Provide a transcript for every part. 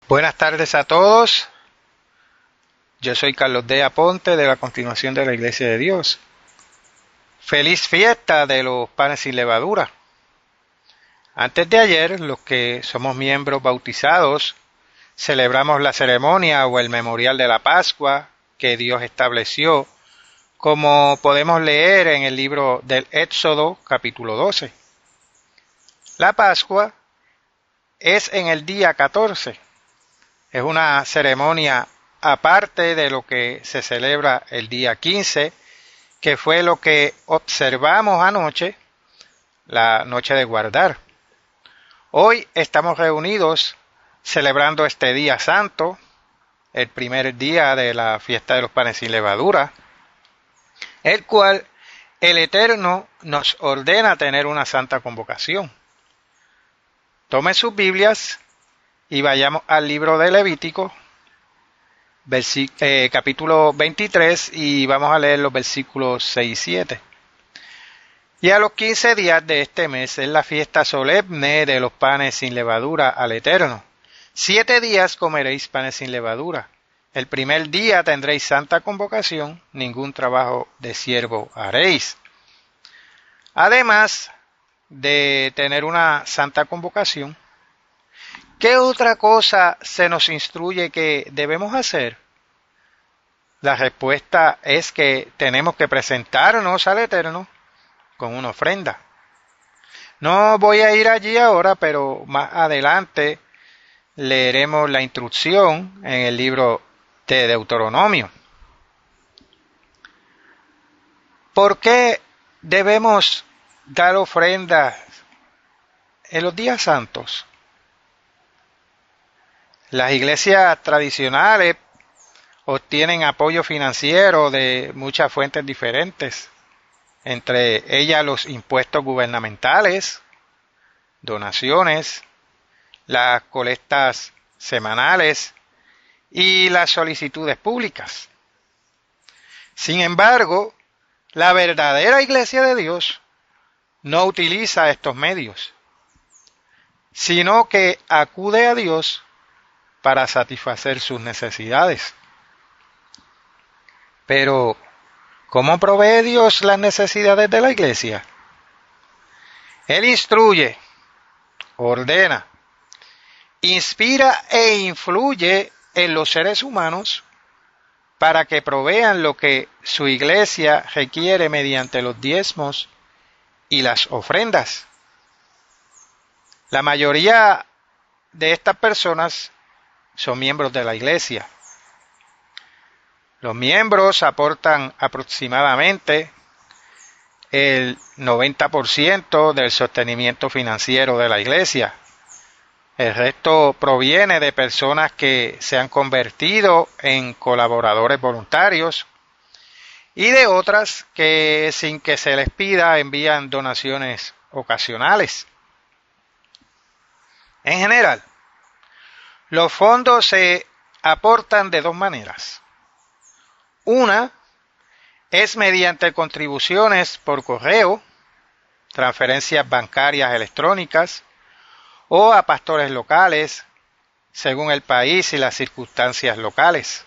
Buenas tardes a todos. Yo soy Carlos D. Aponte de la Continuación de la Iglesia de Dios. Feliz fiesta de los panes sin levadura. Antes de ayer, los que somos miembros bautizados, celebramos la ceremonia o el memorial de la Pascua que Dios estableció, como podemos leer en el libro del Éxodo, capítulo 12. La Pascua es en el día 14. Es una ceremonia aparte de lo que se celebra el día 15, que fue lo que observamos anoche, la noche de guardar. Hoy estamos reunidos celebrando este día santo, el primer día de la fiesta de los panes sin levadura, el cual el Eterno nos ordena tener una santa convocación. Tomen sus Biblias y vayamos al libro de Levítico, capítulo 23, y vamos a leer los versículos 6 y 7. Y a los 15 días de este mes es la fiesta solemne de los panes sin levadura al Eterno. 7 días comeréis panes sin levadura. El primer día tendréis santa convocación, ningún trabajo de siervo haréis. Además de tener una santa convocación, ¿qué otra cosa se nos instruye que debemos hacer? La respuesta es que tenemos que presentarnos al Eterno con una ofrenda. No voy a ir allí ahora, pero más adelante leeremos la instrucción en el libro de Deuteronomio. ¿Por qué debemos dar ofrendas en los días santos? Las iglesias tradicionales obtienen apoyo financiero de muchas fuentes diferentes, entre ellas los impuestos gubernamentales, donaciones, las colectas semanales y las solicitudes públicas. Sin embargo, la verdadera Iglesia de Dios no utiliza estos medios, sino que acude a Dios para satisfacer sus necesidades. Pero, ¿cómo provee Dios las necesidades de la iglesia? Él instruye, ordena, inspira e influye en los seres humanos para que provean lo que su iglesia requiere mediante los diezmos y las ofrendas. La mayoría de estas personas son miembros de la iglesia. Los miembros aportan aproximadamente el 90% del sostenimiento financiero de la iglesia. El resto proviene de personas que se han convertido en colaboradores voluntarios y de otras que sin que se les pida envían donaciones ocasionales. En general, los fondos se aportan de dos maneras. Una es mediante contribuciones por correo, transferencias bancarias electrónicas o a pastores locales, según el país y las circunstancias locales.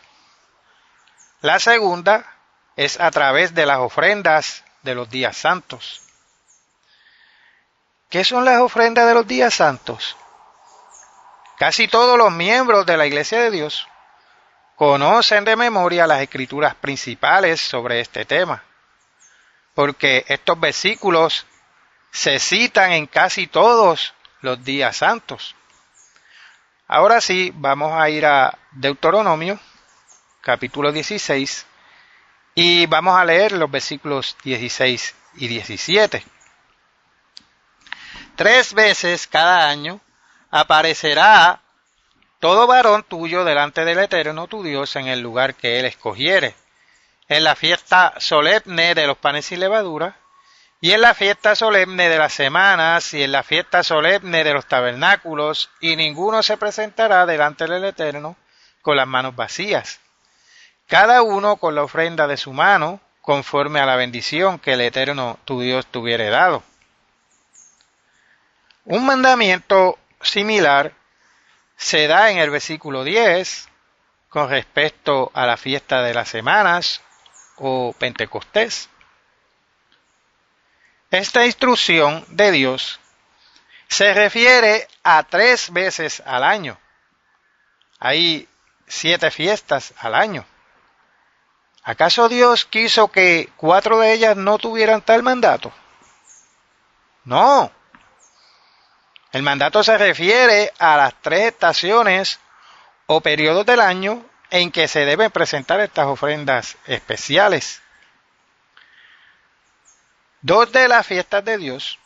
La segunda es a través de las ofrendas de los días santos. ¿Qué son las ofrendas de los días santos? Casi todos los miembros de la Iglesia de Dios conocen de memoria las escrituras principales sobre este tema, porque estos versículos se citan en casi todos los días santos. Ahora sí, vamos a ir a Deuteronomio, capítulo 16, y vamos a leer los versículos 16 y 17. 3 veces cada año aparecerá todo varón tuyo delante del Eterno tu Dios en el lugar que él escogiere, en la fiesta solemne de los panes sin levadura, y en la fiesta solemne de las semanas, y en la fiesta solemne de los tabernáculos, y ninguno se presentará delante del Eterno con las manos vacías, cada uno con la ofrenda de su mano, conforme a la bendición que el Eterno tu Dios te hubiere dado. Un mandamiento similar se da en el versículo 10 con respecto a la fiesta de las semanas o Pentecostés. Esta instrucción de Dios se refiere a 3 veces al año. Hay 7 fiestas al año. ¿Acaso Dios quiso que 4 de ellas no tuvieran tal mandato? No. El mandato se refiere a las 3 estaciones o periodos del año en que se deben presentar estas ofrendas especiales. 2 de las fiestas de Dios,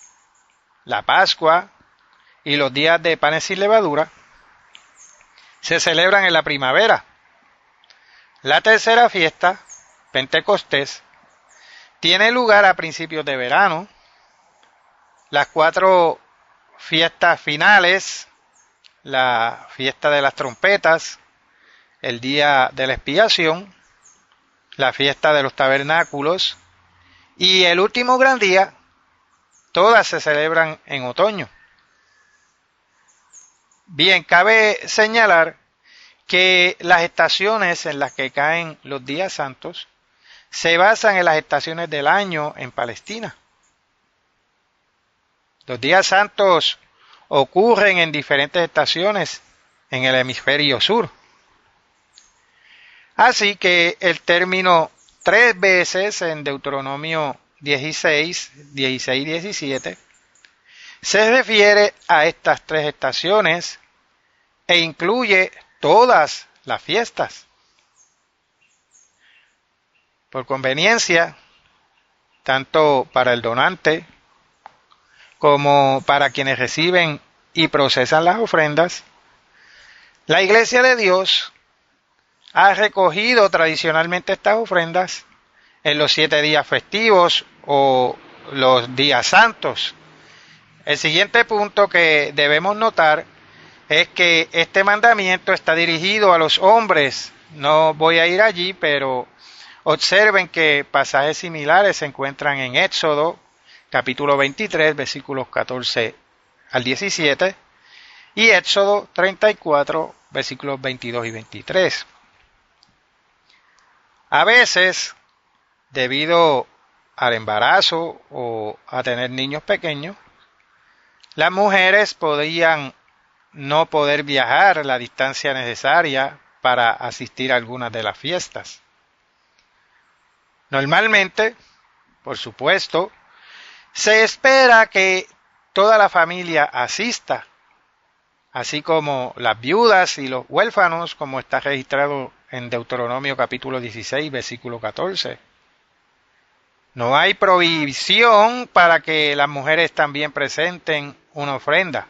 la Pascua y los días de panes sin levadura, se celebran en la primavera. La tercera fiesta, Pentecostés, tiene lugar a principios de verano. Las 4 fiestas finales, la fiesta de las trompetas, el día de la expiación, la fiesta de los tabernáculos y el último gran día, todas se celebran en otoño. Bien, cabe señalar que las estaciones en las que caen los días santos se basan en las estaciones del año en Palestina. Los días santos ocurren en diferentes estaciones en el hemisferio sur. Así que el término 3 veces en Deuteronomio 16, 16 y 17 se refiere a estas 3 estaciones e incluye todas las fiestas. Por conveniencia, tanto para el donante como para quienes reciben y procesan las ofrendas, la Iglesia de Dios ha recogido tradicionalmente estas ofrendas en los 7 días festivos o los días santos. El siguiente punto que debemos notar es que este mandamiento está dirigido a los hombres. No voy a ir allí, pero observen que pasajes similares se encuentran en Éxodo, capítulo 23, versículos 14 al 17, y Éxodo 34, versículos 22 y 23. A veces, debido al embarazo o a tener niños pequeños, las mujeres podían no poder viajar la distancia necesaria para asistir a algunas de las fiestas. Normalmente, por supuesto, se espera que toda la familia asista, así como las viudas y los huérfanos, como está registrado en Deuteronomio capítulo 16, versículo 14. No hay prohibición para que las mujeres también presenten una ofrenda.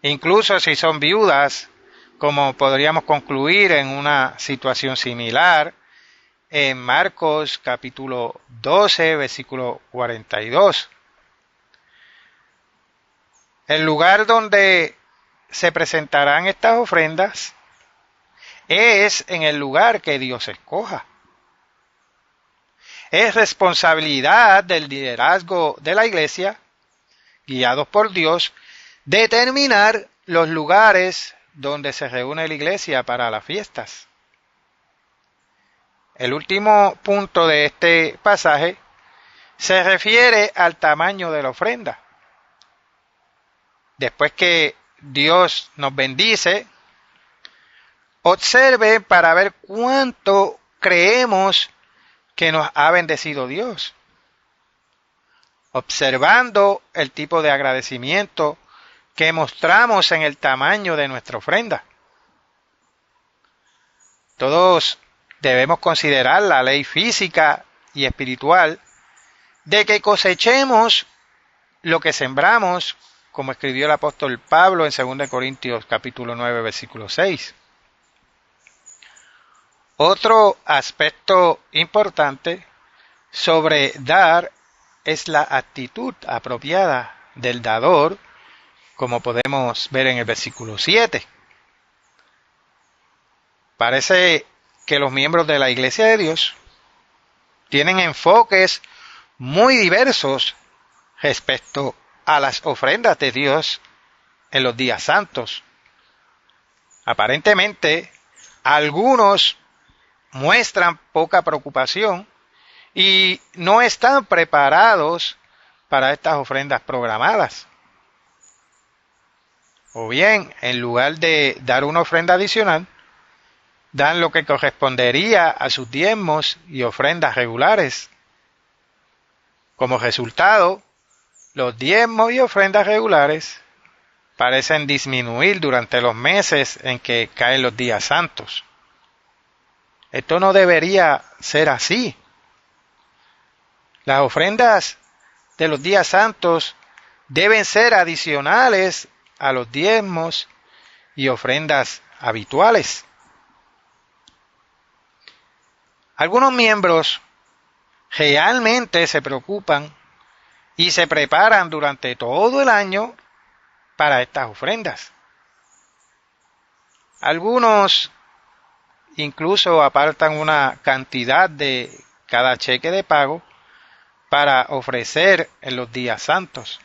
Incluso si son viudas, como podríamos concluir en una situación similar en Marcos capítulo 12, versículo 42. El lugar donde se presentarán estas ofrendas es en el lugar que Dios escoja. Es responsabilidad del liderazgo de la iglesia, guiados por Dios, determinar los lugares donde se reúne la iglesia para las fiestas. El último punto de este pasaje se refiere al tamaño de la ofrenda. Después que Dios nos bendice, observe para ver cuánto creemos que nos ha bendecido Dios. Observando el tipo de agradecimiento que mostramos en el tamaño de nuestra ofrenda. Todos debemos considerar la ley física y espiritual de que cosechemos lo que sembramos, como escribió el apóstol Pablo en 2 Corintios capítulo 9, versículo 6. Otro aspecto importante sobre dar es la actitud apropiada del dador, como podemos ver en el versículo 7. Parece que los miembros de la Iglesia de Dios tienen enfoques muy diversos respecto a las ofrendas de Dios en los días santos. Aparentemente, algunos muestran poca preocupación y no están preparados para estas ofrendas programadas. O bien, en lugar de dar una ofrenda adicional, dan lo que correspondería a sus diezmos y ofrendas regulares. Como resultado, los diezmos y ofrendas regulares parecen disminuir durante los meses en que caen los días santos. Esto no debería ser así. Las ofrendas de los días santos deben ser adicionales a los diezmos y ofrendas habituales. Algunos miembros realmente se preocupan y se preparan durante todo el año para estas ofrendas. Algunos incluso apartan una cantidad de cada cheque de pago para ofrecer en los días santos.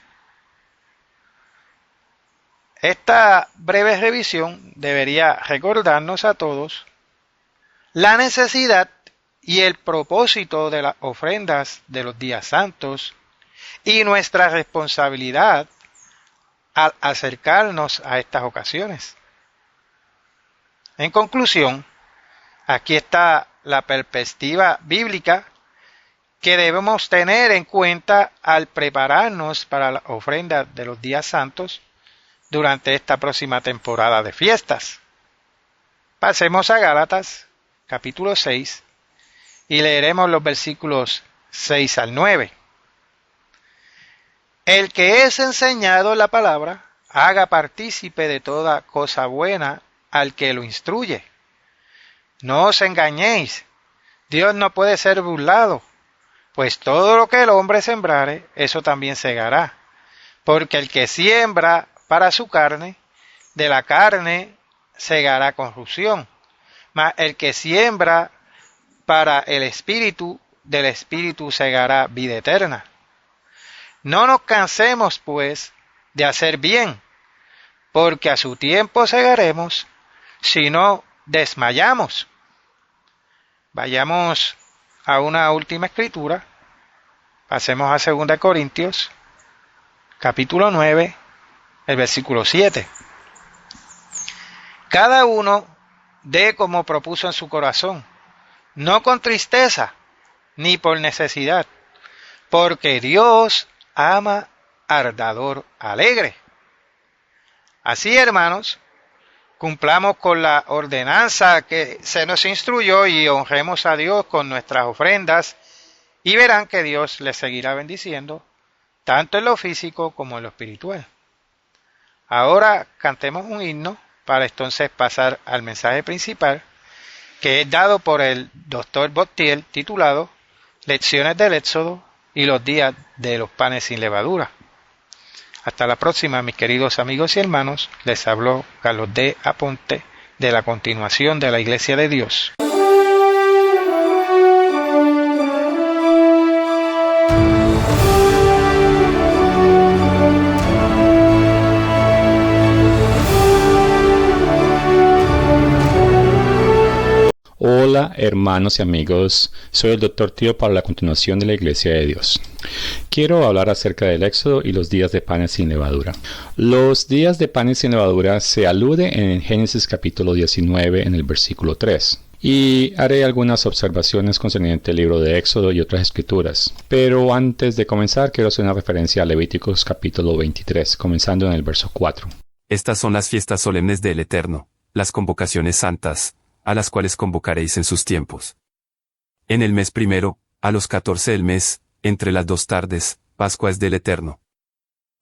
Esta breve revisión debería recordarnos a todos la necesidad y el propósito de las ofrendas de los días santos y nuestra responsabilidad al acercarnos a estas ocasiones. En conclusión, aquí está la perspectiva bíblica que debemos tener en cuenta al prepararnos para la ofrenda de los días santos durante esta próxima temporada de fiestas. Pasemos a Gálatas, capítulo 6, y leeremos los versículos 6 al 9. El que es enseñado en la palabra, haga partícipe de toda cosa buena al que lo instruye. No os engañéis, Dios no puede ser burlado, pues todo lo que el hombre sembrare, eso también segará. Porque el que siembra para su carne, de la carne segará corrupción, mas el que siembra para el Espíritu, del Espíritu segará vida eterna. No nos cansemos, pues, de hacer bien, porque a su tiempo segaremos, si no desmayamos. Vayamos a una última escritura. Pasemos a 2 Corintios, capítulo 9, el versículo 7. Cada uno dé como propuso en su corazón, no con tristeza, ni por necesidad, porque Dios ama al dador alegre. Así, hermanos, cumplamos con la ordenanza que se nos instruyó y honremos a Dios con nuestras ofrendas y verán que Dios les seguirá bendiciendo, tanto en lo físico como en lo espiritual. Ahora cantemos un himno para entonces pasar al mensaje principal, que es dado por el Dr. Bottiel, titulado Lecciones del Éxodo y los días de los panes sin levadura. Hasta la próxima, mis queridos amigos y hermanos. Les habló Carlos D. Aponte de la continuación de la Iglesia de Dios. Hola hermanos y amigos, soy el Dr. Tío para la continuación de la Iglesia de Dios. Quiero hablar acerca del Éxodo y los días de panes sin levadura. Los días de panes sin levadura se alude en Génesis capítulo 19 en el versículo 3. Y haré algunas observaciones concernientes al libro de Éxodo y otras escrituras. Pero antes de comenzar quiero hacer una referencia a Levíticos capítulo 23, comenzando en el verso 4. Estas son las fiestas solemnes del Eterno, las convocaciones santas, a las cuales convocaréis en sus tiempos. En el mes primero, a los 14 del mes, entre las 2 tardes, Pascua es del Eterno.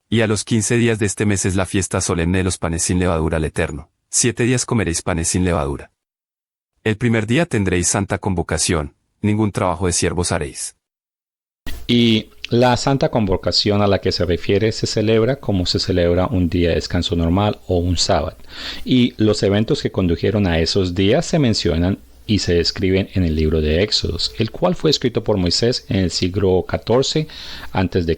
Y a los 15 días de este mes es la fiesta solemne de los panes sin levadura al Eterno. 7 días comeréis panes sin levadura. El primer día tendréis santa convocación, ningún trabajo de siervos haréis. Y la santa convocación a la que se refiere se celebra como se celebra un día de descanso normal o un sábado. Y los eventos que condujeron a esos días se mencionan y se describen en el libro de Éxodos, el cual fue escrito por Moisés en el siglo XIV a.C.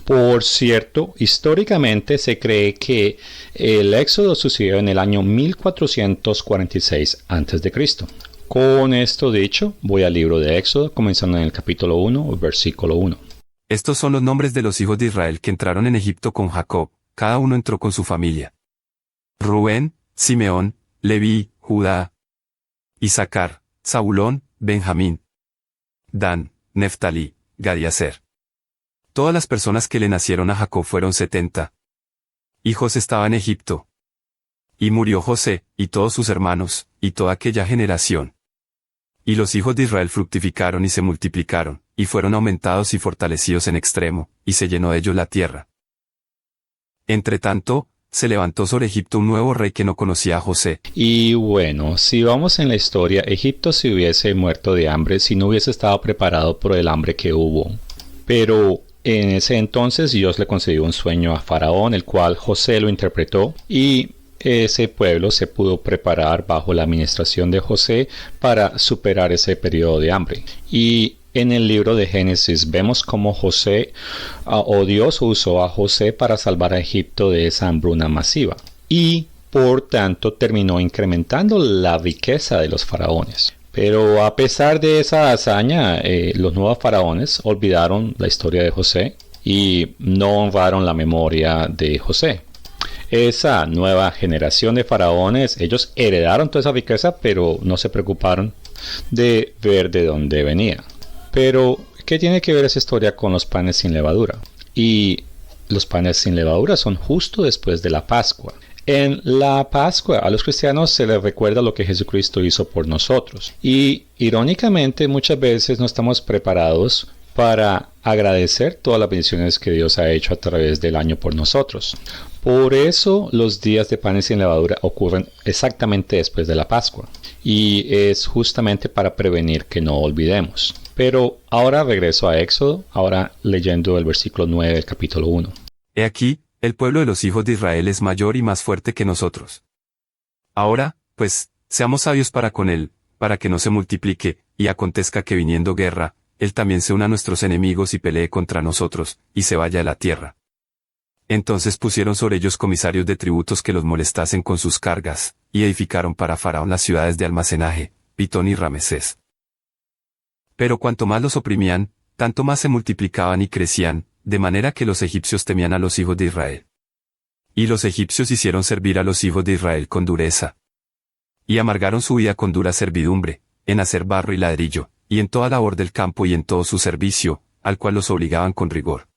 Por cierto, históricamente se cree que el éxodo sucedió en el año 1446 a.C. Con esto dicho, voy al libro de Éxodo, comenzando en el capítulo 1, versículo 1. Estos son los nombres de los hijos de Israel que entraron en Egipto con Jacob, cada uno entró con su familia. Rubén, Simeón, Leví, Judá, Isaacar, Zabulón, Benjamín, Dan, Neftalí, Gad y Aser. Todas las personas que le nacieron a Jacob fueron 70. Y José estaba en Egipto. Y murió José, y todos sus hermanos, y toda aquella generación. Y los hijos de Israel fructificaron y se multiplicaron, y fueron aumentados y fortalecidos en extremo, y se llenó de ellos la tierra. Entretanto, se levantó sobre Egipto un nuevo rey que no conocía a José. Y bueno, si vamos en la historia, Egipto se hubiese muerto de hambre si no hubiese estado preparado por el hambre que hubo. Pero en ese entonces Dios le concedió un sueño a Faraón, el cual José lo interpretó, y ese pueblo se pudo preparar bajo la administración de José para superar ese periodo de hambre. Y en el libro de Génesis vemos cómo Dios usó a José para salvar a Egipto de esa hambruna masiva. Y por tanto terminó incrementando la riqueza de los faraones. Pero a pesar de esa hazaña, los nuevos faraones olvidaron la historia de José y no honraron la memoria de José. Esa nueva generación de faraones, ellos heredaron toda esa riqueza, pero no se preocuparon de ver de dónde venía. Pero, ¿qué tiene que ver esa historia con los panes sin levadura? Y los panes sin levadura son justo después de la Pascua. En la Pascua a los cristianos se les recuerda lo que Jesucristo hizo por nosotros. Y irónicamente muchas veces no estamos preparados para agradecer todas las bendiciones que Dios ha hecho a través del año por nosotros. Por eso los días de panes sin levadura ocurren exactamente después de la Pascua. Y es justamente para prevenir que no olvidemos. Pero ahora regreso a Éxodo, ahora leyendo el versículo 9 del capítulo 1. He aquí, el pueblo de los hijos de Israel es mayor y más fuerte que nosotros. Ahora, pues, seamos sabios para con él, para que no se multiplique, y acontezca que viniendo guerra, él también se una a nuestros enemigos y pelee contra nosotros, y se vaya de la tierra. Entonces pusieron sobre ellos comisarios de tributos que los molestasen con sus cargas, y edificaron para Faraón las ciudades de almacenaje, Pitón y Ramesés. Pero cuanto más los oprimían, tanto más se multiplicaban y crecían, de manera que los egipcios temían a los hijos de Israel. Y los egipcios hicieron servir a los hijos de Israel con dureza. Y amargaron su vida con dura servidumbre, en hacer barro y ladrillo, y en toda labor del campo y en todo su servicio, al cual los obligaban con rigor.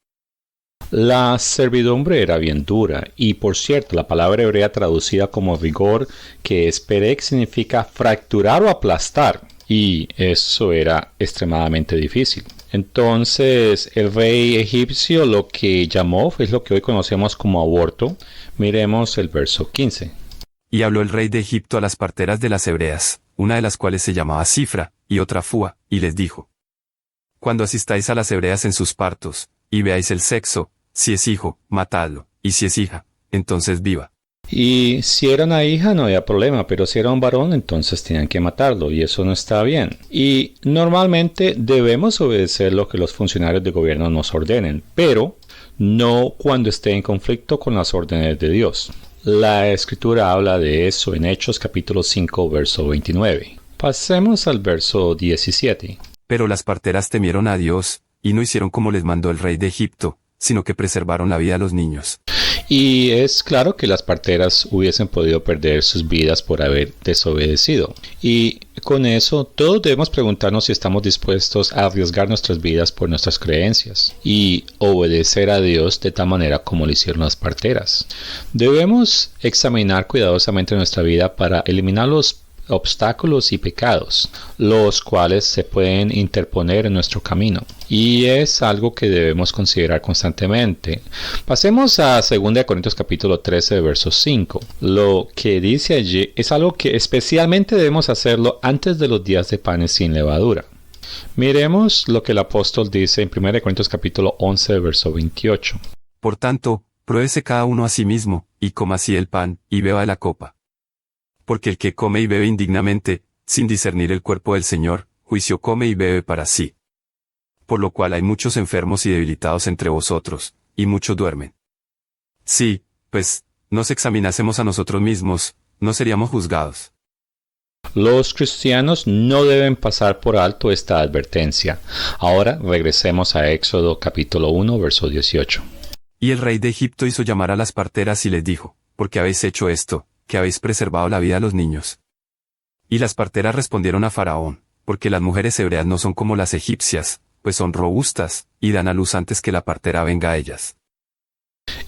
La servidumbre era bien dura, y por cierto, la palabra hebrea traducida como rigor, que es perek, significa fracturar o aplastar, y eso era extremadamente difícil. Entonces el rey egipcio lo que llamó es lo que hoy conocemos como aborto. Miremos el verso 15. Y habló el rey de Egipto a las parteras de las hebreas, una de las cuales se llamaba Cifra, y otra Fúa, y les dijo: Cuando asistáis a las hebreas en sus partos, y veáis el sexo, si es hijo, matadlo, y si es hija, entonces viva. Y si era una hija no había problema, pero si era un varón entonces tenían que matarlo, y eso no está bien. Y normalmente debemos obedecer lo que los funcionarios de gobierno nos ordenen, pero no cuando esté en conflicto con las órdenes de Dios. La escritura habla de eso en Hechos capítulo 5 verso 29. Pasemos al verso 17. Pero las parteras temieron a Dios, y no hicieron como les mandó el rey de Egipto, sino que preservaron la vida de los niños. Y es claro que las parteras hubiesen podido perder sus vidas por haber desobedecido. Y con eso todos debemos preguntarnos si estamos dispuestos a arriesgar nuestras vidas por nuestras creencias y obedecer a Dios de tal manera como lo hicieron las parteras. Debemos examinar cuidadosamente nuestra vida para eliminar los obstáculos y pecados, los cuales se pueden interponer en nuestro camino, y es algo que debemos considerar constantemente. Pasemos a 2 Corintios capítulo 13 verso 5. Lo que dice allí es algo que especialmente debemos hacerlo antes de los días de panes sin levadura. Miremos lo que el apóstol dice en 1 Corintios capítulo 11 verso 28. Por tanto, pruébese cada uno a sí mismo, y coma así el pan, y beba de la copa. Porque el que come y bebe indignamente, sin discernir el cuerpo del Señor, juicio come y bebe para sí. Por lo cual hay muchos enfermos y debilitados entre vosotros, y muchos duermen. Si, pues, nos examinásemos a nosotros mismos, no seríamos juzgados. Los cristianos no deben pasar por alto esta advertencia. Ahora regresemos a Éxodo capítulo 1, verso 18. Y el rey de Egipto hizo llamar a las parteras y les dijo, ¿por qué habéis hecho esto, que habéis preservado la vida de los niños? Y las parteras respondieron a Faraón, porque las mujeres hebreas no son como las egipcias, pues son robustas, y dan a luz antes que la partera venga a ellas.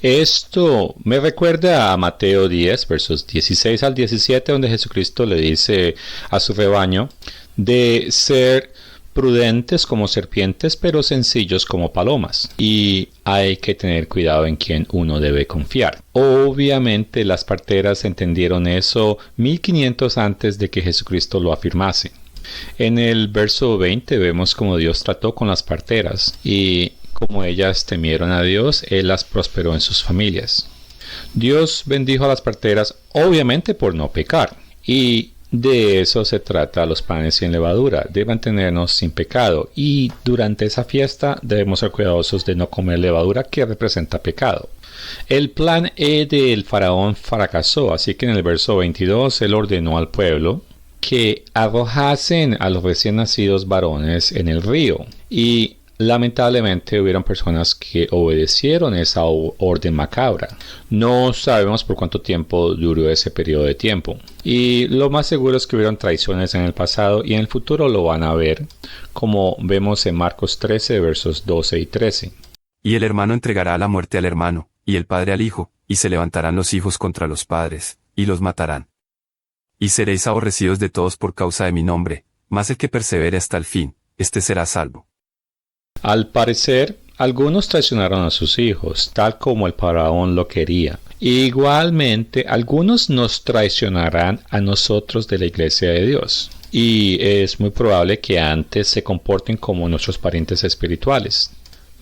Esto me recuerda a Mateo 10, versos 16 al 17, donde Jesucristo le dice a su rebaño de ser prudentes como serpientes, pero sencillos como palomas. Y hay que tener cuidado en quien uno debe confiar. Obviamente las parteras entendieron eso 1500 antes de que Jesucristo lo afirmase. En el verso 20 vemos cómo Dios trató con las parteras y como ellas temieron a Dios, Él las prosperó en sus familias. Dios bendijo a las parteras obviamente por no pecar. Y de eso se trata los panes sin levadura, de mantenernos sin pecado. Y durante esa fiesta debemos ser cuidadosos de no comer levadura que representa pecado. El plan E del faraón fracasó, así que en el verso 22 él ordenó al pueblo que arrojasen a los recién nacidos varones en el río. Y lamentablemente hubieron personas que obedecieron esa orden macabra. No sabemos por cuánto tiempo duró ese periodo de tiempo. Y lo más seguro es que hubieron traiciones en el pasado y en el futuro lo van a ver, como vemos en Marcos 13, versos 12 y 13. Y el hermano entregará a la muerte al hermano, y el padre al hijo, y se levantarán los hijos contra los padres, y los matarán. Y seréis aborrecidos de todos por causa de mi nombre, mas el que persevere hasta el fin, éste será salvo. Al parecer, algunos traicionaron a sus hijos, tal como el faraón lo quería. Igualmente, algunos nos traicionarán a nosotros de la Iglesia de Dios. Y es muy probable que antes se comporten como nuestros parientes espirituales.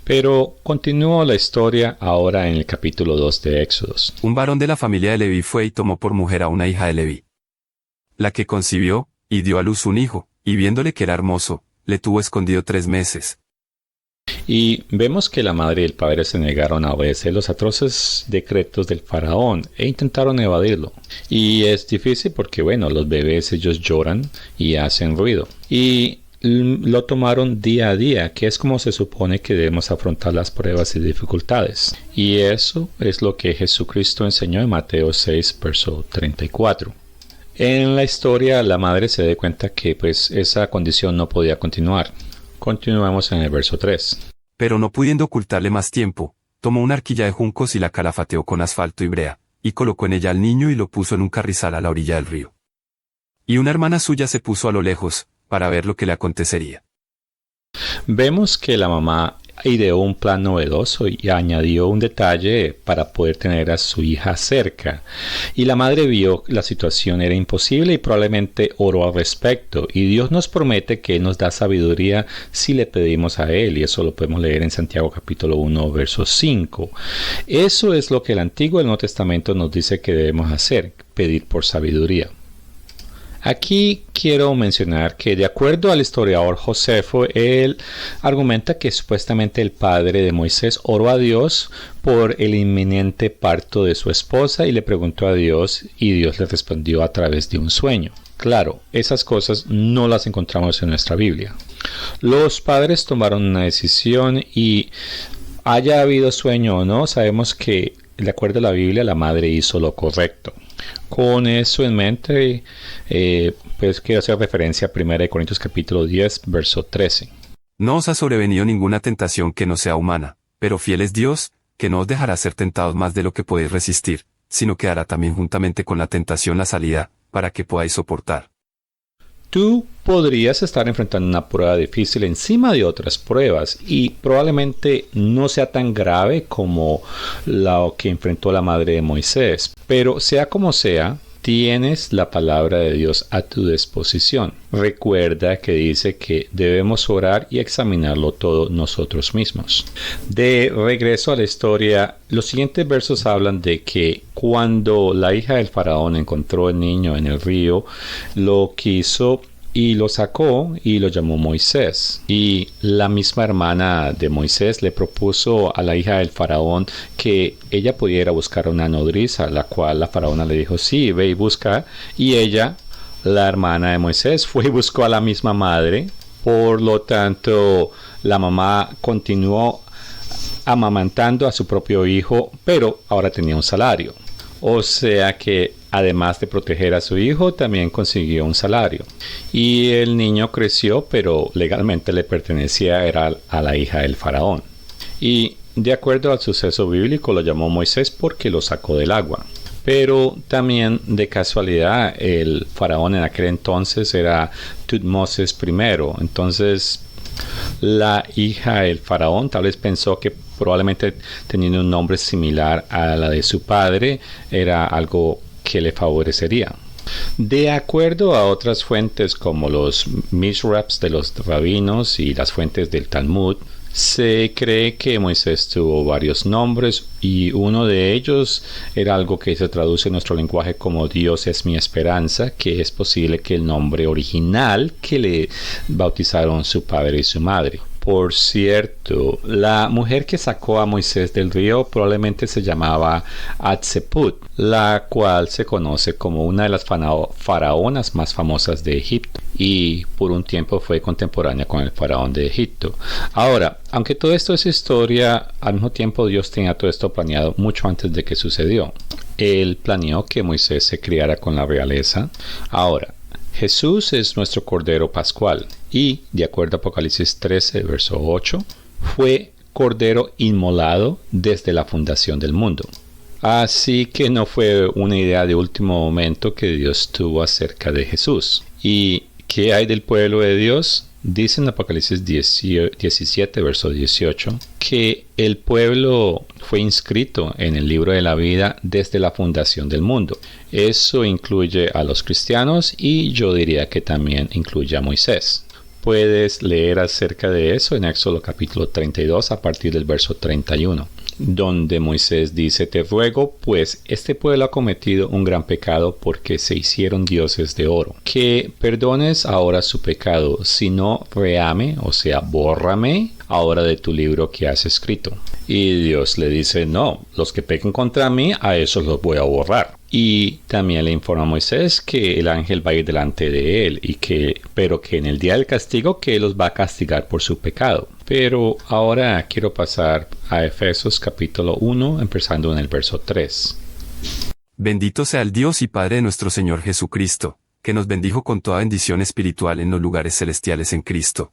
Pero continúo la historia ahora en el capítulo 2 de Éxodos. Un varón de la familia de Leví fue y tomó por mujer a una hija de Leví, la que concibió, y dio a luz un hijo, y viéndole que era hermoso, le tuvo escondido 3 meses. Y vemos que la madre y el padre se negaron a obedecer los atroces decretos del faraón e intentaron evadirlo. Y es difícil porque, los bebés ellos lloran y hacen ruido. Y lo tomaron día a día, que es como se supone que debemos afrontar las pruebas y dificultades. Y eso es lo que Jesucristo enseñó en Mateo 6, verso 34. En la historia la madre se da cuenta que esa condición no podía continuar. Continuamos en el verso 3. Pero no pudiendo ocultarle más tiempo, tomó una arquilla de juncos y la calafateó con asfalto y brea, y colocó en ella al niño y lo puso en un carrizal a la orilla del río. Y una hermana suya se puso a lo lejos, para ver lo que le acontecería. Vemos que la mamá ideó un plan novedoso y añadió un detalle para poder tener a su hija cerca. Y la madre vio que la situación era imposible y probablemente oró al respecto. Y Dios nos promete que Él nos da sabiduría si le pedimos a Él. Y eso lo podemos leer en Santiago capítulo 1, verso 5. Eso es lo que el Antiguo y el Nuevo Testamento nos dice que debemos hacer, pedir por sabiduría. Aquí quiero mencionar que de acuerdo al historiador Josefo, él argumenta que supuestamente el padre de Moisés oró a Dios por el inminente parto de su esposa y le preguntó a Dios y Dios le respondió a través de un sueño. Claro, esas cosas no las encontramos en nuestra Biblia. Los padres tomaron una decisión y haya habido sueño o no, sabemos que de acuerdo a la Biblia la madre hizo lo correcto. Con eso en mente, quiero hacer referencia a 1 Corintios capítulo 10, verso 13. No os ha sobrevenido ninguna tentación que no sea humana, pero fiel es Dios, que no os dejará ser tentados más de lo que podéis resistir, sino que dará también juntamente con la tentación la salida, para que podáis soportar. Tú podrías estar enfrentando una prueba difícil encima de otras pruebas y probablemente no sea tan grave como la que enfrentó la madre de Moisés. Pero sea como sea, tienes la palabra de Dios a tu disposición. Recuerda que dice que debemos orar y examinarlo todo nosotros mismos. De regreso a la historia, los siguientes versos hablan de que cuando la hija del faraón encontró el niño en el río, lo quiso y lo sacó y lo llamó Moisés. Y la misma hermana de Moisés le propuso a la hija del faraón que ella pudiera buscar una nodriza, la cual la faraona le dijo, sí, ve y busca. Y ella, la hermana de Moisés, fue y buscó a la misma madre. Por lo tanto, la mamá continuó amamantando a su propio hijo, pero ahora tenía un salario. O sea que además de proteger a su hijo, también consiguió un salario. Y el niño creció, pero legalmente le pertenecía era a la hija del faraón. Y de acuerdo al suceso bíblico lo llamó Moisés porque lo sacó del agua. Pero también de casualidad el faraón en aquel entonces era Tutmosis I. Entonces la hija del faraón tal vez pensó que probablemente teniendo un nombre similar a la de su padre era algo que le favorecería. De acuerdo a otras fuentes como los Mishraps de los rabinos y las fuentes del Talmud, se cree que Moisés tuvo varios nombres y uno de ellos era algo que se traduce en nuestro lenguaje como Dios es mi esperanza, que es posible que el nombre original que le bautizaron su padre y su madre. Por cierto, la mujer que sacó a Moisés del río probablemente se llamaba Hatzeput, la cual se conoce como una de las faraonas más famosas de Egipto y por un tiempo fue contemporánea con el faraón de Egipto. Ahora, aunque todo esto es historia, al mismo tiempo Dios tenía todo esto planeado mucho antes de que sucedió. Él planeó que Moisés se criara con la realeza. Ahora, Jesús es nuestro Cordero Pascual y, de acuerdo a Apocalipsis 13, verso 8, fue Cordero inmolado desde la fundación del mundo. Así que no fue una idea de último momento que Dios tuvo acerca de Jesús. ¿Y qué hay del pueblo de Dios? Dice en Apocalipsis 17, verso 18, que el pueblo fue inscrito en el libro de la vida desde la fundación del mundo. Eso incluye a los cristianos y yo diría que también incluye a Moisés. Puedes leer acerca de eso en Éxodo capítulo 32 a partir del verso 31. Donde Moisés dice, te ruego, pues este pueblo ha cometido un gran pecado porque se hicieron dioses de oro, que perdones ahora su pecado, si no, reame, o sea, bórrame ahora de tu libro que has escrito. Y Dios le dice, no, los que pequen contra mí, a esos los voy a borrar. Y también le informa a Moisés que el ángel va a ir delante de él, pero que en el día del castigo que él los va a castigar por su pecado. Pero ahora quiero pasar a Efesios capítulo 1, empezando en el verso 3. Bendito sea el Dios y Padre de nuestro Señor Jesucristo, que nos bendijo con toda bendición espiritual en los lugares celestiales en Cristo.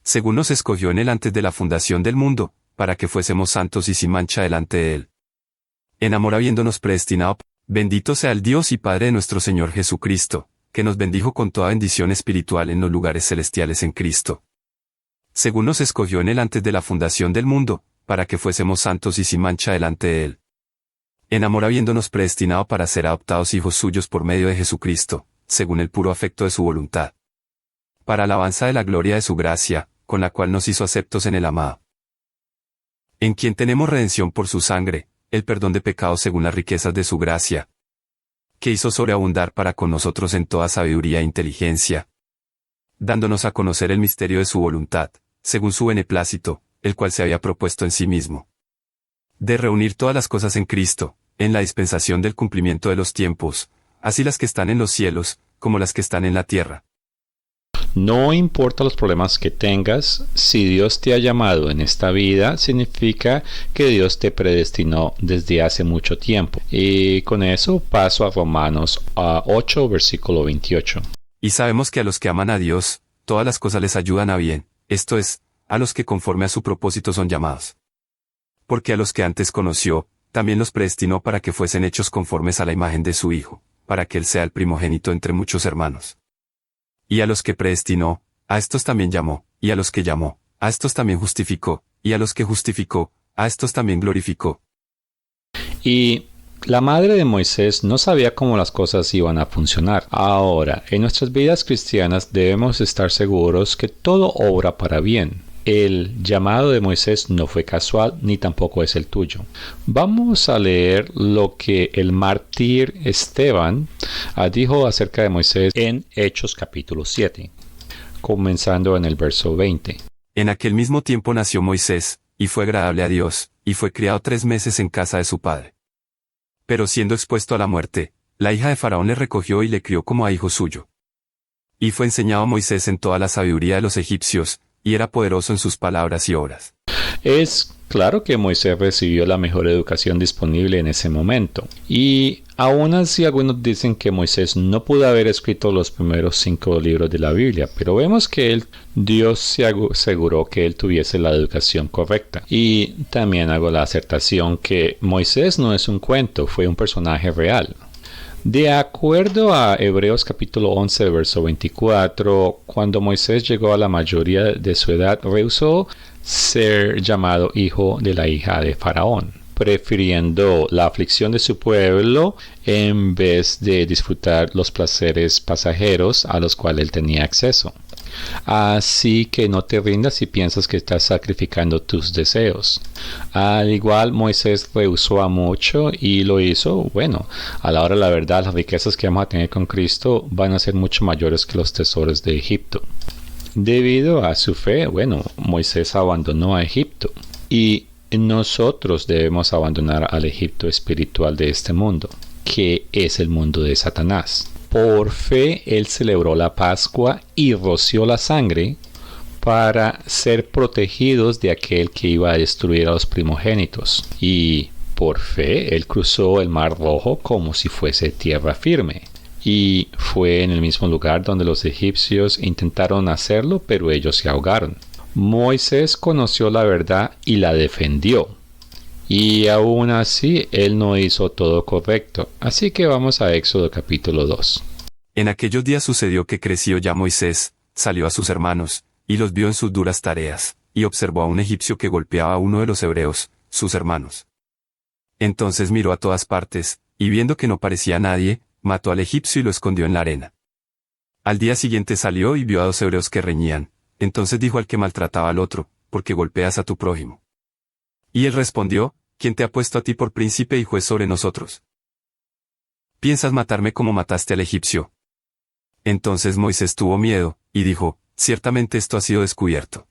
Según nos escogió en él antes de la fundación del mundo, para que fuésemos santos y sin mancha delante de él. En amor habiéndonos predestinado, bendito sea el Dios y Padre de nuestro Señor Jesucristo, que nos bendijo con toda bendición espiritual en los lugares celestiales en Cristo. Según nos escogió en él antes de la fundación del mundo, para que fuésemos santos y sin mancha delante de él. En amor habiéndonos predestinado para ser adoptados hijos suyos por medio de Jesucristo, según el puro afecto de su voluntad. Para alabanza de la gloria de su gracia, con la cual nos hizo aceptos en el amado. En quien tenemos redención por su sangre, el perdón de pecados según las riquezas de su gracia, que hizo sobreabundar para con nosotros en toda sabiduría e inteligencia, dándonos a conocer el misterio de su voluntad, según su beneplácito, el cual se había propuesto en sí mismo, de reunir todas las cosas en Cristo, en la dispensación del cumplimiento de los tiempos, así las que están en los cielos, como las que están en la tierra. No importa los problemas que tengas, si Dios te ha llamado en esta vida, significa que Dios te predestinó desde hace mucho tiempo. Y con eso paso a Romanos 8, versículo 28. Y sabemos que a los que aman a Dios, todas las cosas les ayudan a bien, esto es, a los que conforme a su propósito son llamados. Porque a los que antes conoció, también los predestinó para que fuesen hechos conformes a la imagen de su Hijo, para que Él sea el primogénito entre muchos hermanos. Y a los que predestinó, a estos también llamó, y a los que llamó, a estos también justificó, y a los que justificó, a estos también glorificó. Y la madre de Moisés no sabía cómo las cosas iban a funcionar. Ahora, en nuestras vidas cristianas debemos estar seguros que todo obra para bien. El llamado de Moisés no fue casual ni tampoco es el tuyo. Vamos a leer lo que el mártir Esteban Dijo acerca de Moisés en Hechos capítulo 7, comenzando en el verso 20. En aquel mismo tiempo nació Moisés, y fue agradable a Dios, y fue criado 3 meses en casa de su padre. Pero siendo expuesto a la muerte, la hija de Faraón le recogió y le crió como a hijo suyo. Y fue enseñado a Moisés en toda la sabiduría de los egipcios, y era poderoso en sus palabras y obras. Es claro que Moisés recibió la mejor educación disponible en ese momento. Y aún así algunos dicen que Moisés no pudo haber escrito los primeros 5 libros de la Biblia, pero vemos que Dios se aseguró que él tuviese la educación correcta. Y también hago la acertación que Moisés no es un cuento, fue un personaje real. De acuerdo a Hebreos capítulo 11, verso 24, cuando Moisés llegó a la mayoría de su edad, rehusó ser llamado hijo de la hija de Faraón, prefiriendo la aflicción de su pueblo en vez de disfrutar los placeres pasajeros a los cuales él tenía acceso. Así que no te rindas si piensas que estás sacrificando tus deseos. Al igual, Moisés rehusó a mucho y lo hizo, a la hora de la verdad, las riquezas que vamos a tener con Cristo van a ser mucho mayores que los tesoros de Egipto. Debido a su fe, Moisés abandonó a Egipto y nosotros debemos abandonar al Egipto espiritual de este mundo, que es el mundo de Satanás. Por fe, él celebró la Pascua y roció la sangre para ser protegidos de aquel que iba a destruir a los primogénitos. Y por fe, él cruzó el Mar Rojo como si fuese tierra firme. Y fue en el mismo lugar donde los egipcios intentaron hacerlo, pero ellos se ahogaron. Moisés conoció la verdad y la defendió. Y aún así, él no hizo todo correcto. Así que vamos a Éxodo capítulo 2. En aquellos días sucedió que creció ya Moisés, salió a sus hermanos, y los vio en sus duras tareas, y observó a un egipcio que golpeaba a uno de los hebreos, sus hermanos. Entonces miró a todas partes, y viendo que no parecía nadie, mató al egipcio y lo escondió en la arena. Al día siguiente salió y vio a 2 hebreos que reñían. Entonces dijo al que maltrataba al otro, ¿por qué golpeas a tu prójimo? Y él respondió, ¿quién te ha puesto a ti por príncipe y juez sobre nosotros? ¿Piensas matarme como mataste al egipcio? Entonces Moisés tuvo miedo, y dijo, ciertamente esto ha sido descubierto.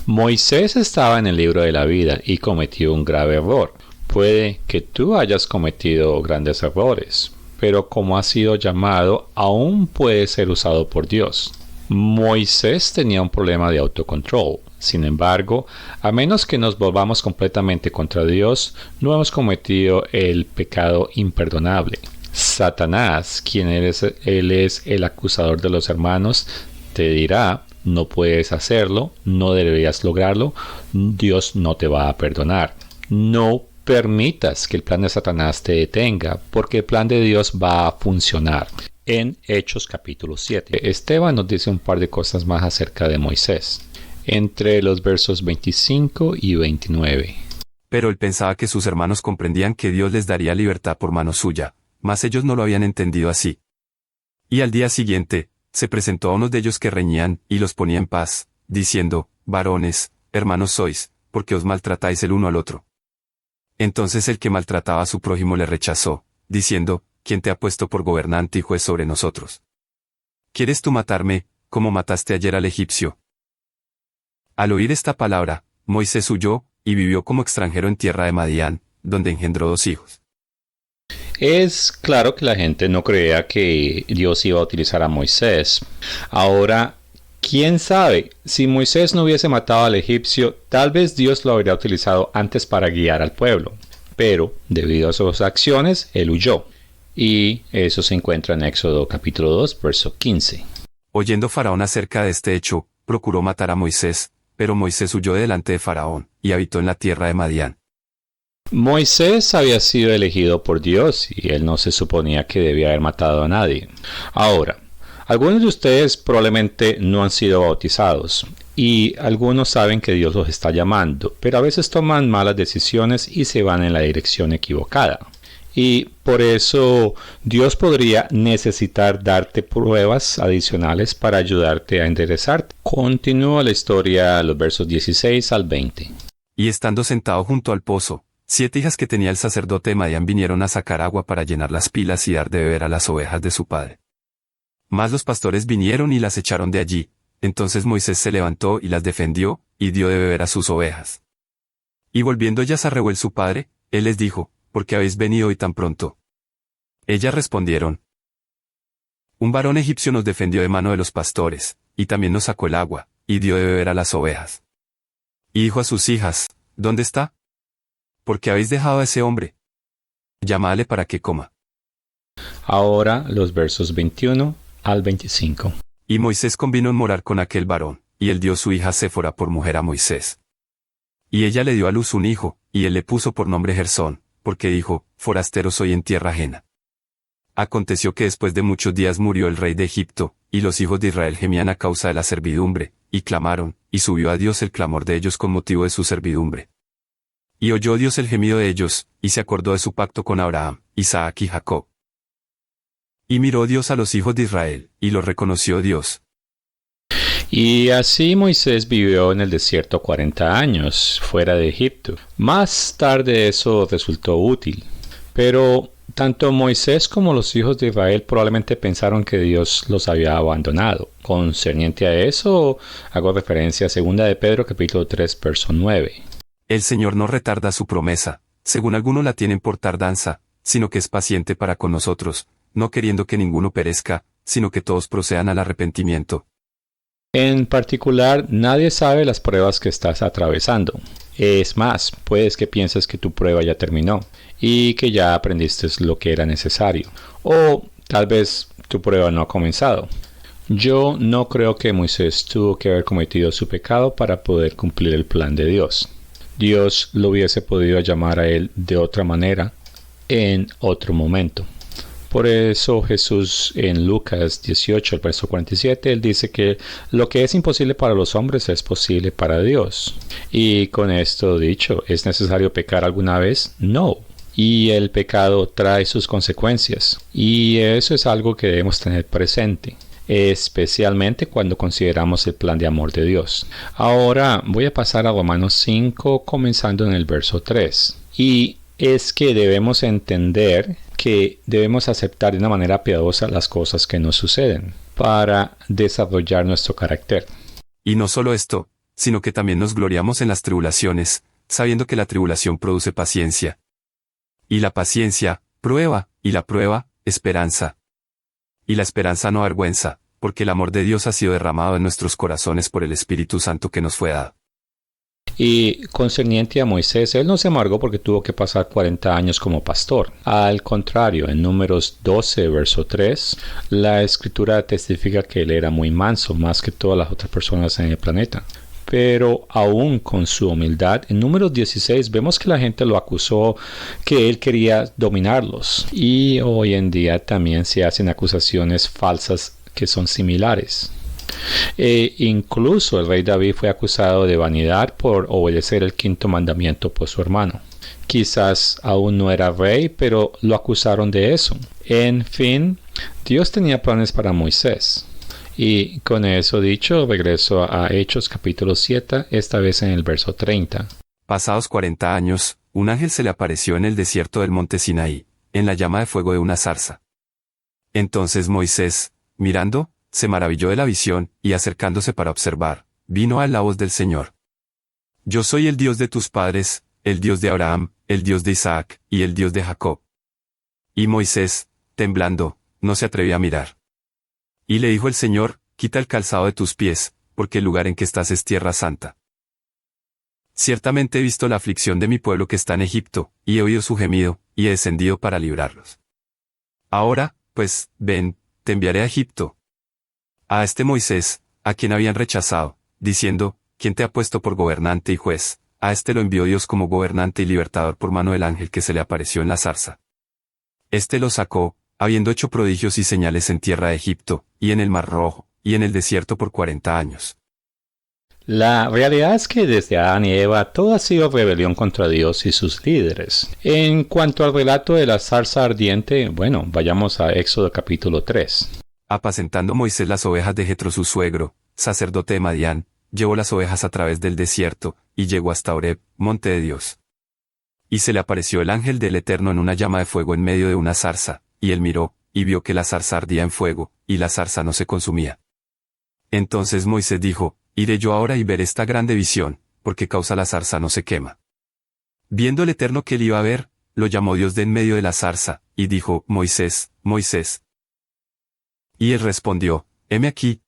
Moisés estaba en el libro de la vida y cometió un grave error. Puede que tú hayas cometido grandes errores, pero como has sido llamado, aún puede ser usado por Dios. Moisés tenía un problema de autocontrol. Sin embargo, a menos que nos volvamos completamente contra Dios, no hemos cometido el pecado imperdonable. Satanás, él es el acusador de los hermanos, te dirá, no puedes hacerlo, no deberías lograrlo, Dios no te va a perdonar. No permitas que el plan de Satanás te detenga, porque el plan de Dios va a funcionar. En Hechos capítulo 7, Esteban nos dice un par de cosas más acerca de Moisés, entre los versos 25 y 29. Pero él pensaba que sus hermanos comprendían que Dios les daría libertad por mano suya, mas ellos no lo habían entendido así. Y al día siguiente, se presentó a unos de ellos que reñían, y los ponía en paz, diciendo, varones, hermanos sois, porque os maltratáis el uno al otro. Entonces el que maltrataba a su prójimo le rechazó, diciendo, ¿quién te ha puesto por gobernante y juez sobre nosotros? ¿Quieres tú matarme, como mataste ayer al egipcio? Al oír esta palabra, Moisés huyó, y vivió como extranjero en tierra de Madián, donde engendró 2 hijos. Es claro que la gente no creía que Dios iba a utilizar a Moisés. Ahora, ¿quién sabe? Si Moisés no hubiese matado al egipcio, tal vez Dios lo habría utilizado antes para guiar al pueblo. Pero, debido a sus acciones, él huyó. Y eso se encuentra en Éxodo capítulo 2, verso 15. Oyendo Faraón acerca de este hecho, procuró matar a Moisés, pero Moisés huyó delante de Faraón, y habitó en la tierra de Madián. Moisés había sido elegido por Dios, y él no se suponía que debía haber matado a nadie. Ahora, algunos de ustedes probablemente no han sido bautizados, y algunos saben que Dios los está llamando, pero a veces toman malas decisiones y se van en la dirección equivocada. Y por eso Dios podría necesitar darte pruebas adicionales para ayudarte a enderezarte. Continúa la historia, los versos 16 al 20. Y estando sentado junto al pozo, 7 hijas que tenía el sacerdote de Madián vinieron a sacar agua para llenar las pilas y dar de beber a las ovejas de su padre. Mas los pastores vinieron y las echaron de allí. Entonces Moisés se levantó y las defendió, y dio de beber a sus ovejas. Y volviendo ellas a Reuel su padre, él les dijo, ¿por qué habéis venido hoy tan pronto? Ellas respondieron, un varón egipcio nos defendió de mano de los pastores, y también nos sacó el agua, y dio de beber a las ovejas. Y dijo a sus hijas, ¿dónde está? ¿Por qué habéis dejado a ese hombre? Llamadle para que coma. Ahora los versos 21 al 25. Y Moisés convino en morar con aquel varón, y él dio su hija Séfora por mujer a Moisés. Y ella le dio a luz un hijo, y él le puso por nombre Gersón, porque dijo, forastero soy en tierra ajena. Aconteció que después de muchos días murió el rey de Egipto, y los hijos de Israel gemían a causa de la servidumbre, y clamaron, y subió a Dios el clamor de ellos con motivo de su servidumbre. Y oyó Dios el gemido de ellos, y se acordó de su pacto con Abraham, Isaac y Jacob. Y miró Dios a los hijos de Israel, y los reconoció Dios. Y así Moisés vivió en el desierto 40 años, fuera de Egipto. Más tarde eso resultó útil. Pero tanto Moisés como los hijos de Israel probablemente pensaron que Dios los había abandonado. Concerniente a eso, hago referencia a 2 de Pedro capítulo 3, verso 9. El Señor no retarda su promesa, según algunos la tienen por tardanza, sino que es paciente para con nosotros, no queriendo que ninguno perezca, sino que todos procedan al arrepentimiento. En particular, nadie sabe las pruebas que estás atravesando. Es más, puedes que pienses que tu prueba ya terminó y que ya aprendiste lo que era necesario. O tal vez tu prueba no ha comenzado. Yo no creo que Moisés tuvo que haber cometido su pecado para poder cumplir el plan de Dios. Dios lo hubiese podido llamar a él de otra manera, en otro momento. Por eso Jesús en Lucas 18, el verso 47, él dice que lo que es imposible para los hombres es posible para Dios. Y con esto dicho, ¿es necesario pecar alguna vez? No. Y el pecado trae sus consecuencias. Y eso es algo que debemos tener presente, especialmente cuando consideramos el plan de amor de Dios. Ahora voy a pasar a Romanos 5, comenzando en el verso 3. Y es que debemos entender que debemos aceptar de una manera piadosa las cosas que nos suceden para desarrollar nuestro carácter. Y no solo esto, sino que también nos gloriamos en las tribulaciones, sabiendo que la tribulación produce paciencia. Y la paciencia, prueba, y la prueba, esperanza. Y la esperanza no avergüenza, porque el amor de Dios ha sido derramado en nuestros corazones por el Espíritu Santo que nos fue dado. Y concerniente a Moisés, él no se amargó porque tuvo que pasar 40 años como pastor. Al contrario, en Números 12, verso 3, la escritura testifica que él era muy manso, más que todas las otras personas en el planeta. Pero aún con su humildad, en Números 16 vemos que la gente lo acusó que él quería dominarlos. Y hoy en día también se hacen acusaciones falsas que son similares. Incluso el rey David fue acusado de vanidad por obedecer el 5º mandamiento por su hermano. Quizás aún no era rey, pero lo acusaron de eso. En fin, Dios tenía planes para Moisés. Y con eso dicho, regreso a Hechos capítulo 7, esta vez en el verso 30. Pasados 40 años, un ángel se le apareció en el desierto del monte Sinaí, en la llama de fuego de una zarza. Entonces Moisés, mirando, se maravilló de la visión, y acercándose para observar, vino a él la voz del Señor. Yo soy el Dios de tus padres, el Dios de Abraham, el Dios de Isaac, y el Dios de Jacob. Y Moisés, temblando, no se atrevió a mirar. Y le dijo el Señor, quita el calzado de tus pies, porque el lugar en que estás es tierra santa. Ciertamente he visto la aflicción de mi pueblo que está en Egipto, y he oído su gemido, y he descendido para librarlos. Ahora, pues, ven, te enviaré a Egipto. A este Moisés, a quien habían rechazado, diciendo, ¿quién te ha puesto por gobernante y juez? A este lo envió Dios como gobernante y libertador por mano del ángel que se le apareció en la zarza. Este lo sacó, habiendo hecho prodigios y señales en tierra de Egipto, y en el Mar Rojo, y en el desierto por 40 años. La realidad es que desde Adán y Eva todo ha sido rebelión contra Dios y sus líderes. En cuanto al relato de la zarza ardiente, bueno, vayamos a Éxodo capítulo 3. Apacentando Moisés las ovejas de Jetro su suegro, sacerdote de Madián, llevó las ovejas a través del desierto, y llegó hasta Horeb, monte de Dios. Y se le apareció el ángel del Eterno en una llama de fuego en medio de una zarza, y él miró, y vio que la zarza ardía en fuego, y la zarza no se consumía. Entonces Moisés dijo, iré yo ahora y veré esta grande visión, porque causa la zarza no se quema. Viendo el Eterno que él iba a ver, lo llamó Dios de en medio de la zarza, y dijo, Moisés, Moisés. Y él respondió, heme aquí.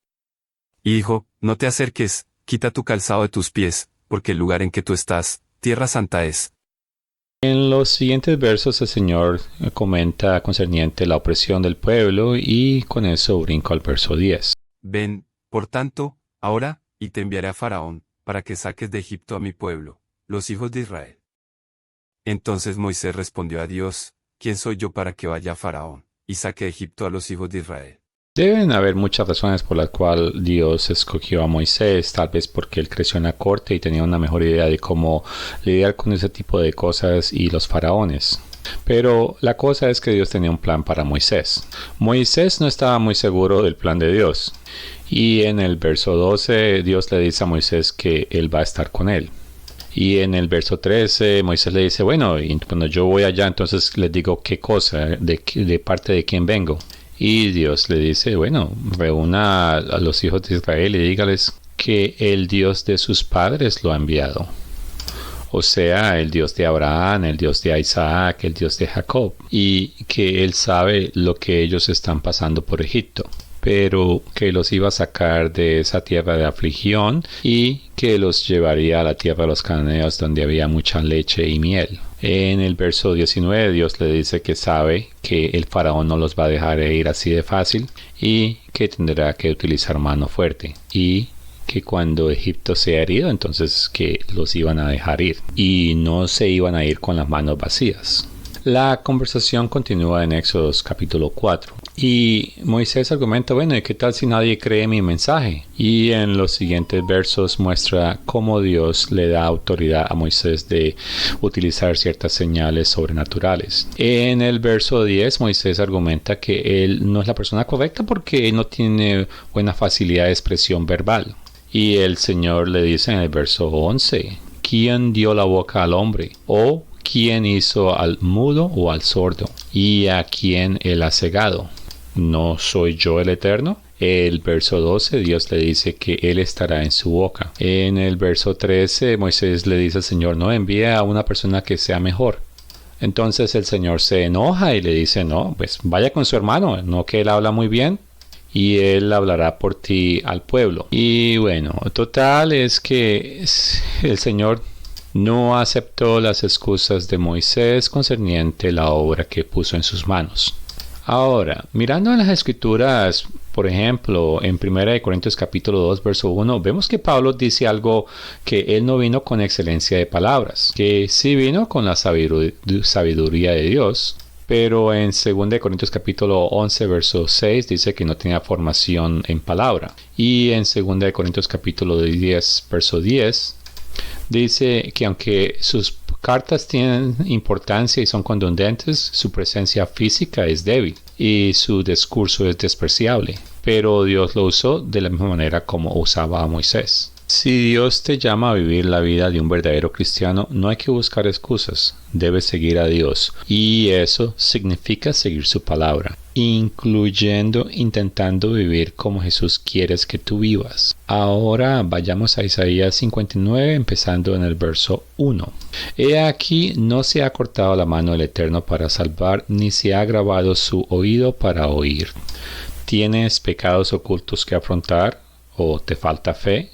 Y dijo, no te acerques, quita tu calzado de tus pies, porque el lugar en que tú estás, tierra santa es. En los siguientes versos el Señor comenta concerniente la opresión del pueblo y con eso brinco al verso 10. Ven, por tanto, ahora, y te enviaré a Faraón, para que saques de Egipto a mi pueblo, los hijos de Israel. Entonces Moisés respondió a Dios, ¿quién soy yo para que vaya a Faraón, y saque de Egipto a los hijos de Israel? Deben haber muchas razones por las cuales Dios escogió a Moisés, tal vez porque él creció en la corte y tenía una mejor idea de cómo lidiar con ese tipo de cosas y los faraones. Pero la cosa es que Dios tenía un plan para Moisés. Moisés no estaba muy seguro del plan de Dios. Y en el verso 12 Dios le dice a Moisés que él va a estar con él. Y en el verso 13 Moisés le dice, bueno, y cuando yo voy allá entonces les digo qué cosa, de parte de quién vengo. Y Dios le dice, bueno, reúna a los hijos de Israel y dígales que el Dios de sus padres lo ha enviado. O sea, el Dios de Abraham, el Dios de Isaac, el Dios de Jacob. Y que Él sabe lo que ellos están pasando por Egipto. Pero que los iba a sacar de esa tierra de aflicción y que los llevaría a la tierra de los cananeos donde había mucha leche y miel. En el verso 19 Dios le dice que sabe que el faraón no los va a dejar ir así de fácil y que tendrá que utilizar mano fuerte y que cuando Egipto sea herido entonces que los iban a dejar ir y no se iban a ir con las manos vacías. La conversación continúa en Éxodos capítulo 4 y Moisés argumenta, bueno, ¿y qué tal si nadie cree mi mensaje? Y en los siguientes versos muestra cómo Dios le da autoridad a Moisés de utilizar ciertas señales sobrenaturales. En el verso 10 Moisés argumenta que él no es la persona correcta porque no tiene buena facilidad de expresión verbal. Y el Señor le dice en el verso 11, ¿quién dio la boca al hombre? ¿O quién hizo al mudo o al sordo? ¿Y a quién él ha cegado? ¿No soy yo el Eterno? El verso 12 Dios le dice que Él estará en su boca. En el verso 13 Moisés le dice al Señor, no, envía a una persona que sea mejor. Entonces el Señor se enoja y le dice, no, pues vaya con su hermano, no que él habla muy bien. Y él hablará por ti al pueblo. Y bueno, total es que el Señor no aceptó las excusas de Moisés concerniente la obra que puso en sus manos. Ahora, mirando en las escrituras, por ejemplo, en 1 Corintios capítulo 2, verso 1, vemos que Pablo dice algo que él no vino con excelencia de palabras, que sí vino con la sabiduría de Dios. Pero en 2 Corintios capítulo 11, verso 6 dice que no tenía formación en palabra. Y en 2 Corintios capítulo 10, verso 10 dice que aunque sus cartas tienen importancia y son contundentes, su presencia física es débil y su discurso es despreciable. Pero Dios lo usó de la misma manera como usaba a Moisés. Si Dios te llama a vivir la vida de un verdadero cristiano, no hay que buscar excusas, debes seguir a Dios. Y eso significa seguir su palabra, incluyendo intentando vivir como Jesús quiere que tú vivas. Ahora vayamos a Isaías 59, empezando en el verso 1. He aquí, no se ha cortado la mano del Eterno para salvar, ni se ha agravado su oído para oír. ¿Tienes pecados ocultos que afrontar o te falta fe?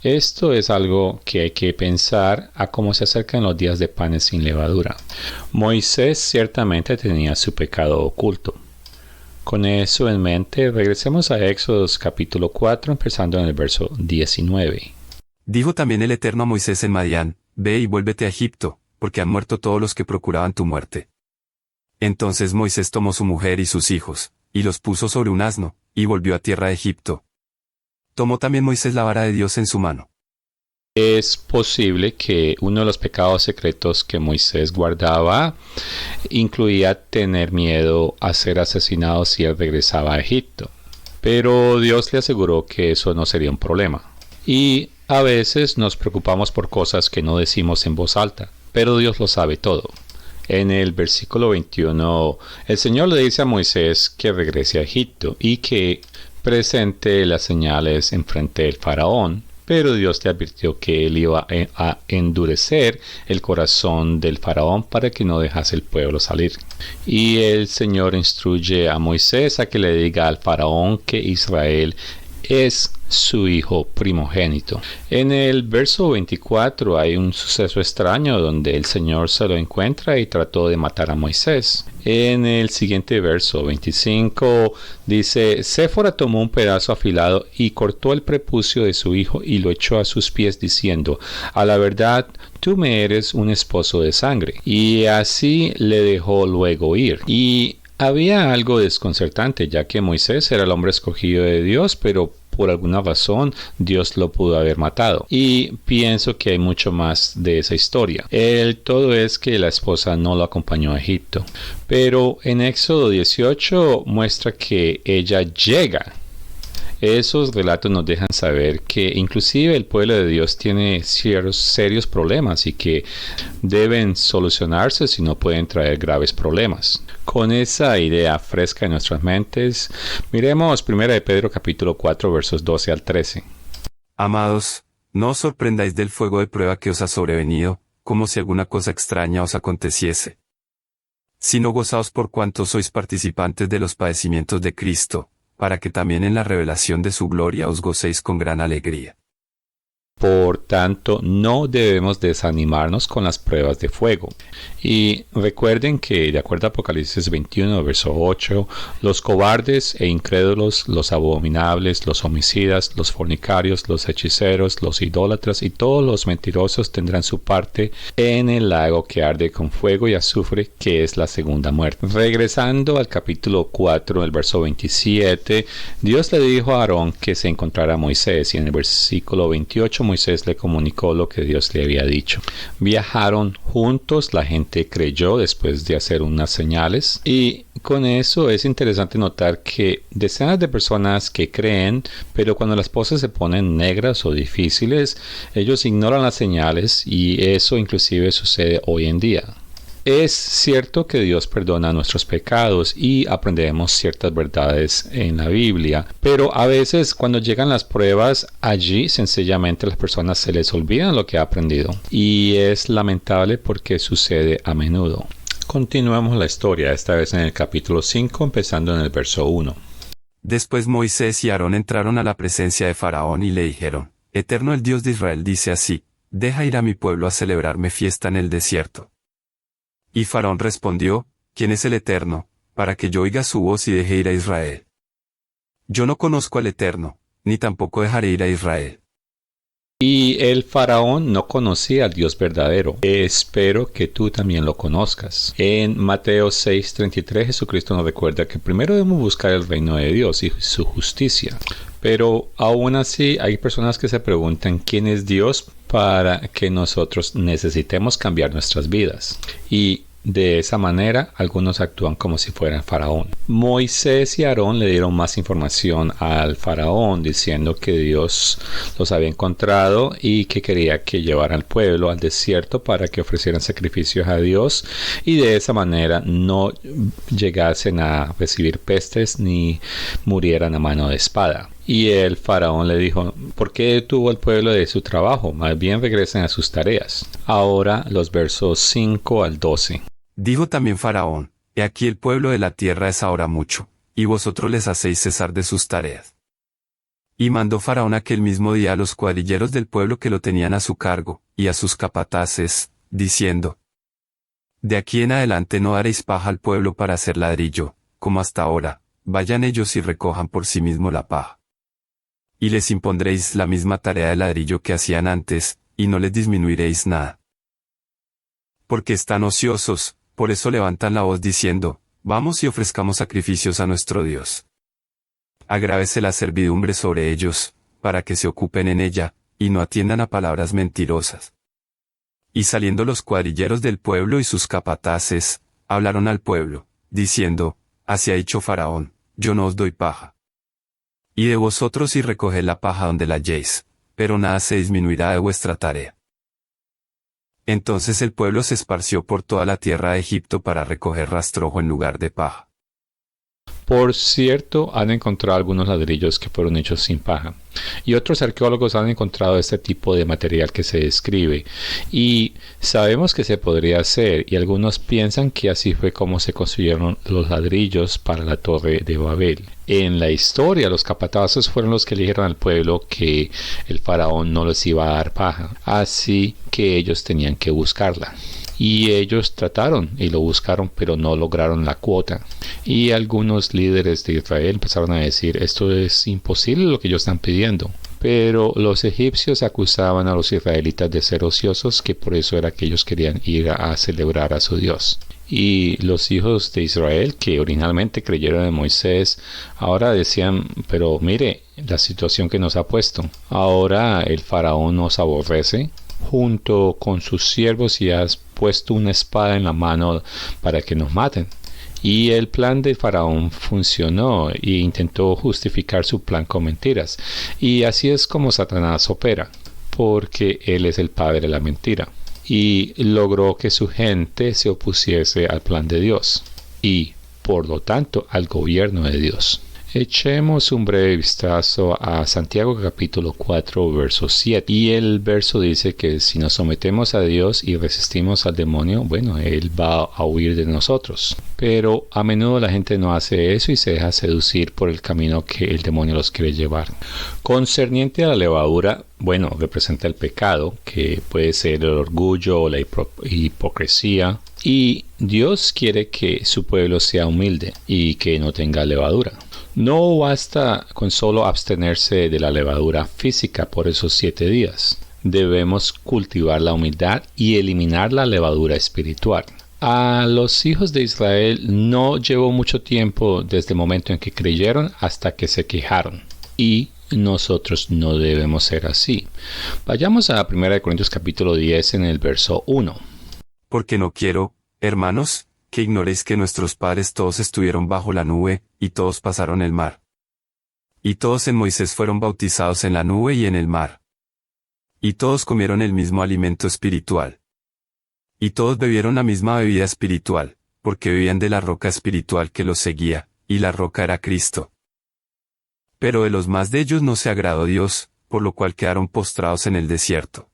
Esto es algo que hay que pensar a cómo se acercan los días de panes sin levadura. Moisés ciertamente tenía su pecado oculto. Con eso en mente, regresemos a Éxodos capítulo 4, empezando en el verso 19. Dijo también el Eterno a Moisés en Madián, ve y vuélvete a Egipto, porque han muerto todos los que procuraban tu muerte. Entonces Moisés tomó su mujer y sus hijos, y los puso sobre un asno, y volvió a tierra de Egipto. Tomó también Moisés la vara de Dios en su mano. Es posible que uno de los pecados secretos que Moisés guardaba incluía tener miedo a ser asesinado si él regresaba a Egipto. Pero Dios le aseguró que eso no sería un problema. Y a veces nos preocupamos por cosas que no decimos en voz alta. pero Dios lo sabe todo. En el versículo 21, el Señor le dice a Moisés que regrese a Egipto y que presente las señales enfrente del faraón, pero Dios le advirtió que él iba a endurecer el corazón del faraón para que no dejase el pueblo salir. Y el Señor instruye a Moisés a que le diga al faraón que Israel es su hijo primogénito. En el verso 24 hay un suceso extraño donde el Señor se lo encuentra y trató de matar a Moisés. En el siguiente verso 25 dice: Séfora tomó un pedazo afilado y cortó el prepucio de su hijo y lo echó a sus pies diciendo: a la verdad, tú me eres un esposo de sangre. Y así le dejó luego ir. Y había algo desconcertante, ya que Moisés era el hombre escogido de Dios, pero por alguna razón Dios lo pudo haber matado. Y pienso que hay mucho más de esa historia. El todo es que la esposa no lo acompañó a Egipto. Pero en Éxodo 18 muestra que ella llega. Esos relatos nos dejan saber que inclusive el pueblo de Dios tiene serios problemas y que deben solucionarse si no pueden traer graves problemas. Con esa idea fresca en nuestras mentes, miremos 1 de Pedro capítulo 4 versos 12 al 13. Amados, no os sorprendáis del fuego de prueba que os ha sobrevenido, como si alguna cosa extraña os aconteciese. Sino gozaos por cuanto sois participantes de los padecimientos de Cristo, para que también en la revelación de su gloria os gocéis con gran alegría. Por tanto, no debemos desanimarnos con las pruebas de fuego. Y recuerden que, de acuerdo a Apocalipsis 21, verso 8, los cobardes e incrédulos, los abominables, los homicidas, los fornicarios, los hechiceros, los idólatras y todos los mentirosos tendrán su parte en el lago que arde con fuego y azufre, que es la segunda muerte. Regresando al capítulo 4, el verso 27, Dios le dijo a Aarón que se encontrara a Moisés, y en el versículo 28 Moisés le comunicó lo que Dios le había dicho. Viajaron juntos, la gente creyó después de hacer unas señales, y con eso es interesante notar que decenas de personas que creen, pero cuando las cosas se ponen negras o difíciles, ellos ignoran las señales, y eso inclusive sucede hoy en día. Es cierto que Dios perdona nuestros pecados y aprendemos ciertas verdades en la Biblia, pero a veces cuando llegan las pruebas, allí sencillamente a las personas se les olvida lo que ha aprendido, y es lamentable porque sucede a menudo. Continuamos la historia, esta vez en el capítulo 5, empezando en el verso 1. Después Moisés y Aarón entraron a la presencia de Faraón y le dijeron: Eterno el Dios de Israel dice así: Deja ir a mi pueblo a celebrarme fiesta en el desierto. Y Faraón respondió: ¿Quién es el Eterno, para que yo oiga su voz y deje ir a Israel? Yo no conozco al Eterno, ni tampoco dejaré ir a Israel. Y el faraón no conocía al Dios verdadero. Espero que tú también lo conozcas. En Mateo 6:33 Jesucristo nos recuerda que primero debemos buscar el reino de Dios y su justicia. Pero aún así hay personas que se preguntan quién es Dios para que nosotros necesitemos cambiar nuestras vidas. Y de esa manera, algunos actúan como si fueran faraón. Moisés y Aarón le dieron más información al faraón diciendo que Dios los había encontrado y que quería que llevaran al pueblo al desierto para que ofrecieran sacrificios a Dios y de esa manera no llegasen a recibir pestes ni murieran a mano de espada. Y el faraón le dijo: ¿por qué detuvo al pueblo de su trabajo? Más bien regresen a sus tareas. Ahora los versos 5 al 12. Dijo también Faraón: He aquí el pueblo de la tierra es ahora mucho, y vosotros les hacéis cesar de sus tareas. Y mandó Faraón aquel mismo día a los cuadrilleros del pueblo que lo tenían a su cargo, y a sus capataces, diciendo: De aquí en adelante no daréis paja al pueblo para hacer ladrillo, como hasta ahora, vayan ellos y recojan por sí mismo la paja. Y les impondréis la misma tarea de ladrillo que hacían antes, y no les disminuiréis nada. Porque están ociosos, por eso levantan la voz diciendo: Vamos y ofrezcamos sacrificios a nuestro Dios. Agrávese la servidumbre sobre ellos, para que se ocupen en ella, y no atiendan a palabras mentirosas. Y saliendo los cuadrilleros del pueblo y sus capataces, hablaron al pueblo, diciendo: Así ha dicho Faraón: Yo no os doy paja. Y de vosotros y recoged la paja donde la halléis, pero nada se disminuirá de vuestra tarea. Entonces el pueblo se esparció por toda la tierra de Egipto para recoger rastrojo en lugar de paja. Por cierto, han encontrado algunos ladrillos que fueron hechos sin paja, y otros arqueólogos han encontrado este tipo de material que se describe, y sabemos que se podría hacer, y algunos piensan que así fue como se construyeron los ladrillos para la Torre de Babel. En la historia, los capataces fueron los que le dijeron al pueblo que el faraón no les iba a dar paja, así que ellos tenían que buscarla. Y ellos trataron y lo buscaron, pero no lograron la cuota. Y algunos líderes de Israel empezaron a decir, esto es imposible lo que ellos están pidiendo. Pero los egipcios acusaban a los israelitas de ser ociosos, que por eso era que ellos querían ir a celebrar a su Dios. Y los hijos de Israel, que originalmente creyeron en Moisés, ahora decían, pero mire la situación que nos ha puesto. Ahora el faraón nos aborrece junto con sus siervos y has puesto una espada en la mano para que nos maten. Y el plan de Faraón funcionó e intentó justificar su plan con mentiras. Y así es como Satanás opera, porque él es el padre de la mentira. Y logró que su gente se opusiese al plan de Dios y, por lo tanto, al gobierno de Dios. Echemos un breve vistazo a Santiago capítulo 4 verso 7 y el verso dice que si nos sometemos a Dios y resistimos al demonio, bueno, él va a huir de nosotros. Pero a menudo la gente no hace eso y se deja seducir por el camino que el demonio los quiere llevar. Concerniente a la levadura, bueno, representa el pecado, que puede ser el orgullo o la hipocresía. Y Dios quiere que su pueblo sea humilde y que no tenga levadura. No basta con solo abstenerse de la levadura física por esos 7 días. Debemos cultivar la humildad y eliminar la levadura espiritual. A los hijos de Israel no llevó mucho tiempo desde el momento en que creyeron hasta que se quejaron. Y nosotros no debemos ser así. Vayamos a 1 Corintios capítulo 10 en el verso 1. Porque no quiero, hermanos, que ignoréis que nuestros padres todos estuvieron bajo la nube, y todos pasaron el mar. Y todos en Moisés fueron bautizados en la nube y en el mar. Y todos comieron el mismo alimento espiritual. Y todos bebieron la misma bebida espiritual, porque bebían de la roca espiritual que los seguía, y la roca era Cristo. Pero de los más de ellos no se agradó Dios, por lo cual quedaron postrados en el desierto.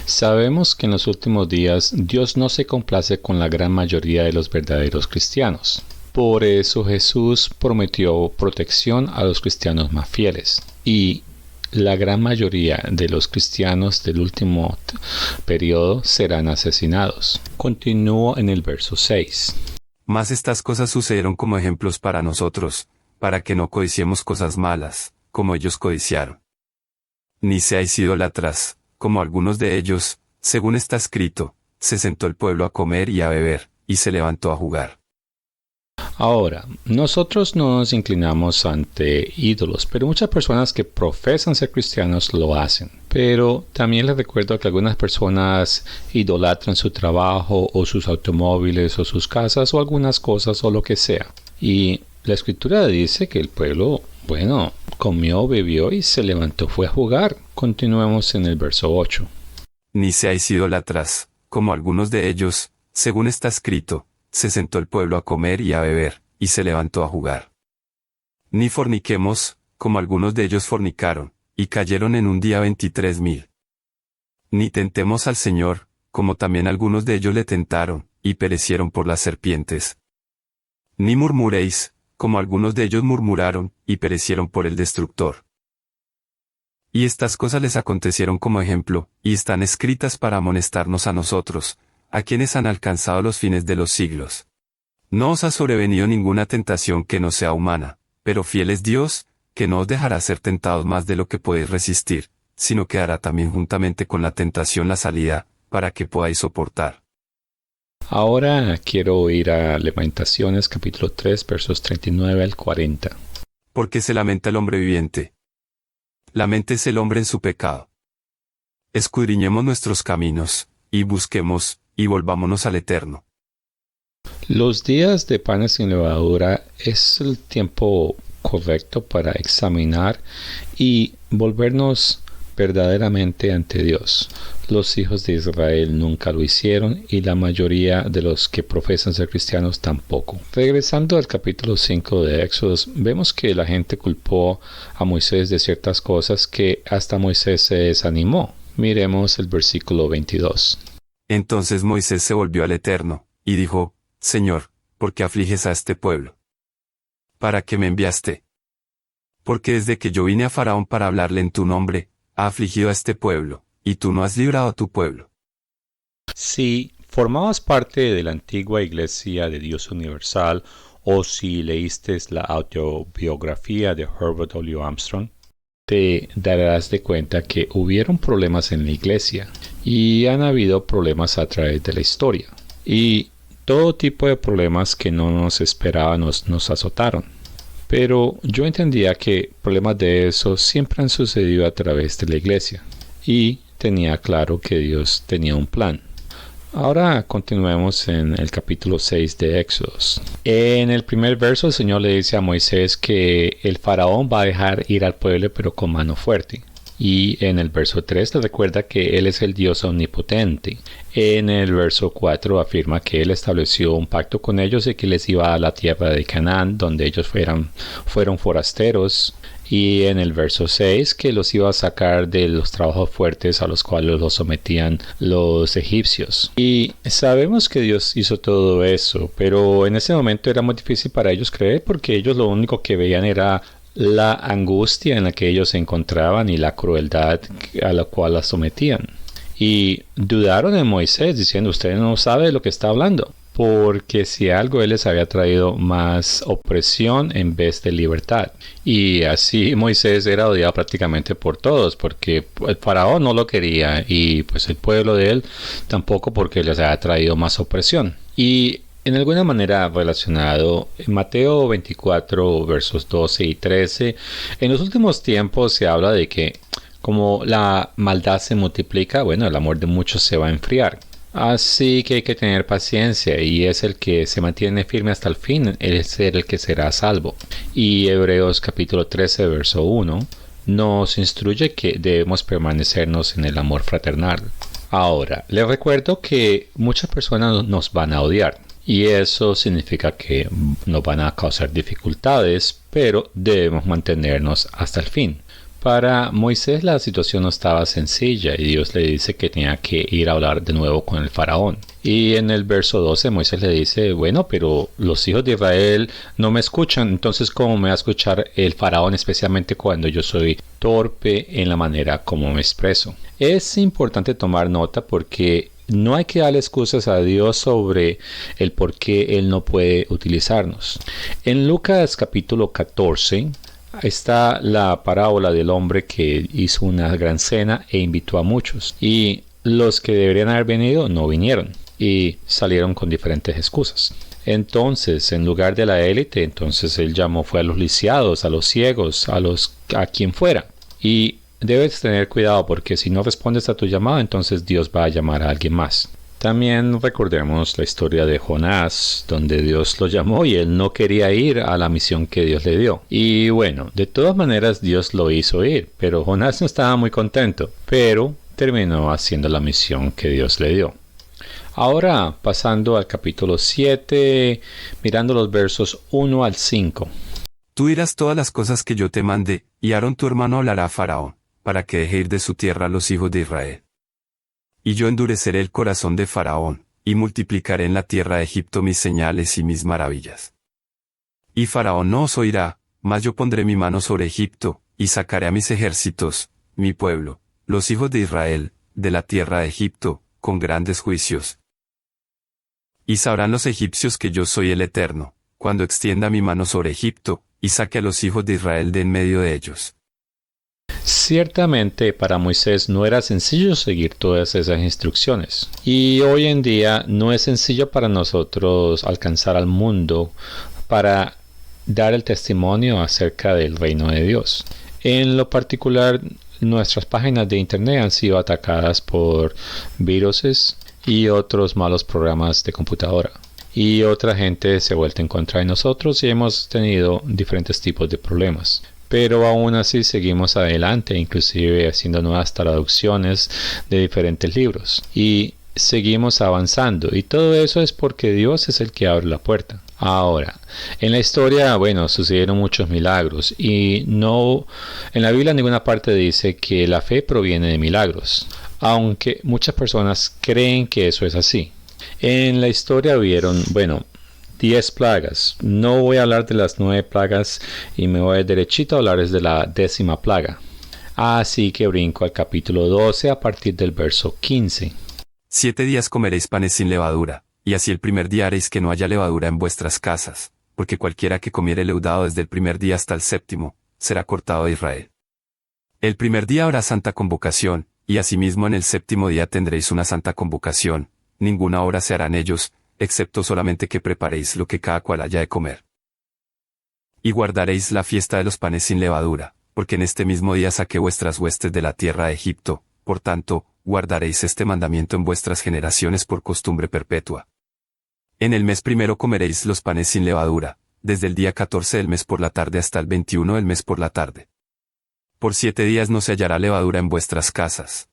Sabemos que en los últimos días Dios no se complace con la gran mayoría de los verdaderos cristianos. Por eso Jesús prometió protección a los cristianos más fieles. Y la gran mayoría de los cristianos del último periodo serán asesinados. Continúo en el verso 6. Mas estas cosas sucedieron como ejemplos para nosotros, para que no codiciemos cosas malas, como ellos codiciaron. Ni seáis idólatras, como algunos de ellos, según está escrito, se sentó el pueblo a comer y a beber, y se levantó a jugar. Ahora, nosotros no nos inclinamos ante ídolos, pero muchas personas que profesan ser cristianos lo hacen. Pero también les recuerdo que algunas personas idolatran su trabajo, o sus automóviles, o sus casas, o algunas cosas, o lo que sea. Y la escritura dice que el pueblo, bueno, comió, bebió y se levantó, fue a jugar. Continuemos en el verso 8. Ni seáis idólatras, como algunos de ellos, según está escrito, se sentó el pueblo a comer y a beber, y se levantó a jugar. Ni forniquemos, como algunos de ellos fornicaron, y cayeron en un día 23,000. Ni tentemos al Señor, como también algunos de ellos le tentaron, y perecieron por las serpientes. Ni murmuréis, como algunos de ellos murmuraron, y perecieron por el destructor. Y estas cosas les acontecieron como ejemplo, y están escritas para amonestarnos a nosotros, a quienes han alcanzado los fines de los siglos. No os ha sobrevenido ninguna tentación que no sea humana, pero fiel es Dios, que no os dejará ser tentados más de lo que podéis resistir, sino que dará también juntamente con la tentación la salida, para que podáis soportar. Ahora quiero ir a Lamentaciones capítulo 3 versos 39 al 40. Porque se lamenta el hombre viviente. Laméntese el hombre en su pecado. Escudriñemos nuestros caminos, y busquemos, y volvámonos al Eterno. Los días de panes sin levadura es el tiempo correcto para examinar y volvernos verdaderamente ante Dios. Los hijos de Israel nunca lo hicieron y la mayoría de los que profesan ser cristianos tampoco. Regresando al capítulo 5 de Éxodo, vemos que la gente culpó a Moisés de ciertas cosas que hasta Moisés se desanimó. Miremos el versículo 22. Entonces Moisés se volvió al Eterno, y dijo, Señor, ¿por qué afliges a este pueblo? ¿Para qué me enviaste? Porque desde que yo vine a Faraón para hablarle en tu nombre, ha afligido a este pueblo, y tú no has librado a tu pueblo. Si formabas parte de la antigua Iglesia de Dios Universal, o si leíste la autobiografía de Herbert W. Armstrong, te darás de cuenta que hubieron problemas en la iglesia, y han habido problemas a través de la historia. Y todo tipo de problemas que no nos esperábamos nos azotaron. Pero yo entendía que problemas de esos siempre han sucedido a través de la iglesia. Y tenía claro que Dios tenía un plan. Ahora continuemos en el capítulo 6 de Éxodos. En el primer verso el Señor le dice a Moisés que el faraón va a dejar ir al pueblo pero con mano fuerte. Y en el verso 3 le recuerda que Él es el Dios omnipotente. En el verso 4 afirma que Él estableció un pacto con ellos y que les iba a la tierra de Canaán, donde ellos fueron forasteros. Y en el verso 6 que los iba a sacar de los trabajos fuertes a los cuales los sometían los egipcios. Y sabemos que Dios hizo todo eso, pero en ese momento era muy difícil para ellos creer porque ellos lo único que veían era la angustia en la que ellos se encontraban y la crueldad a la cual las sometían. Y dudaron en Moisés diciendo, usted no sabe de lo que está hablando. Porque si algo Él les había traído más opresión en vez de libertad. Y así Moisés era odiado prácticamente por todos, porque el faraón no lo quería y pues el pueblo de él tampoco, porque les había traído más opresión. Y en alguna manera relacionado, en Mateo 24 versos 12 y 13, en los últimos tiempos se habla de que como la maldad se multiplica, bueno, el amor de muchos se va a enfriar. Así que hay que tener paciencia y es el que se mantiene firme hasta el fin, es el que será salvo. Y Hebreos capítulo 13 verso 1 nos instruye que debemos permanecernos en el amor fraternal. Ahora, les recuerdo que muchas personas nos van a odiar y eso significa que nos van a causar dificultades, pero debemos mantenernos hasta el fin. Para Moisés la situación no estaba sencilla y Dios le dice que tenía que ir a hablar de nuevo con el faraón. Y en el verso 12 Moisés le dice, bueno, pero los hijos de Israel no me escuchan, entonces ¿cómo me va a escuchar el faraón, especialmente cuando yo soy torpe en la manera como me expreso? Es importante tomar nota porque no hay que darle excusas a Dios sobre el por qué Él no puede utilizarnos. En Lucas capítulo 14 está la parábola del hombre que hizo una gran cena e invitó a muchos. Y los que deberían haber venido no vinieron y salieron con diferentes excusas. Entonces, en lugar de la élite, entonces él fue a los lisiados, a los ciegos, a quien fuera. Y debes tener cuidado porque si no respondes a tu llamado, entonces Dios va a llamar a alguien más. También recordemos la historia de Jonás, donde Dios lo llamó y él no quería ir a la misión que Dios le dio. Y bueno, de todas maneras Dios lo hizo ir, pero Jonás no estaba muy contento, pero terminó haciendo la misión que Dios le dio. Ahora, pasando al capítulo 7, mirando los versos 1 al 5. Tú dirás todas las cosas que yo te mandé, y Aarón tu hermano hablará a Faraón, para que deje ir de su tierra a los hijos de Israel. Y yo endureceré el corazón de Faraón, y multiplicaré en la tierra de Egipto mis señales y mis maravillas. Y Faraón no os oirá, mas yo pondré mi mano sobre Egipto, y sacaré a mis ejércitos, mi pueblo, los hijos de Israel, de la tierra de Egipto, con grandes juicios. Y sabrán los egipcios que yo soy el Eterno, cuando extienda mi mano sobre Egipto, y saque a los hijos de Israel de en medio de ellos. Ciertamente para Moisés no era sencillo seguir todas esas instrucciones. Y hoy en día no es sencillo para nosotros alcanzar al mundo para dar el testimonio acerca del reino de Dios. En lo particular, nuestras páginas de internet han sido atacadas por viruses y otros malos programas de computadora. Y otra gente se ha vuelto en contra de nosotros y hemos tenido diferentes tipos de problemas. pero aún así seguimos adelante, inclusive haciendo nuevas traducciones de diferentes libros. Y seguimos avanzando, y todo eso es porque Dios es el que abre la puerta. Ahora, en la historia, bueno, sucedieron muchos milagros y no, en la Biblia en ninguna parte dice que la fe proviene de milagros, aunque muchas personas creen que eso es así. En la historia hubieron, bueno, 10 plagas. No voy a hablar de las 9 plagas y me voy derechito a hablarles de la 10ª plaga. Así que brinco al capítulo 12 a partir del verso 15. 7 días comeréis panes sin levadura, y así el primer día haréis que no haya levadura en vuestras casas, porque cualquiera que comiere leudado desde el primer día hasta el séptimo, será cortado de Israel. El primer día habrá santa convocación, y asimismo en el séptimo día tendréis una santa convocación, ninguna obra se hará en ellos, excepto solamente que preparéis lo que cada cual haya de comer. Y guardaréis la fiesta de los panes sin levadura, porque en este mismo día saqué vuestras huestes de la tierra de Egipto, por tanto, guardaréis este mandamiento en vuestras generaciones por costumbre perpetua. En el mes primero comeréis los panes sin levadura, desde el día 14 del mes por la tarde hasta el 21 del mes por la tarde. Por 7 días no se hallará levadura en vuestras casas.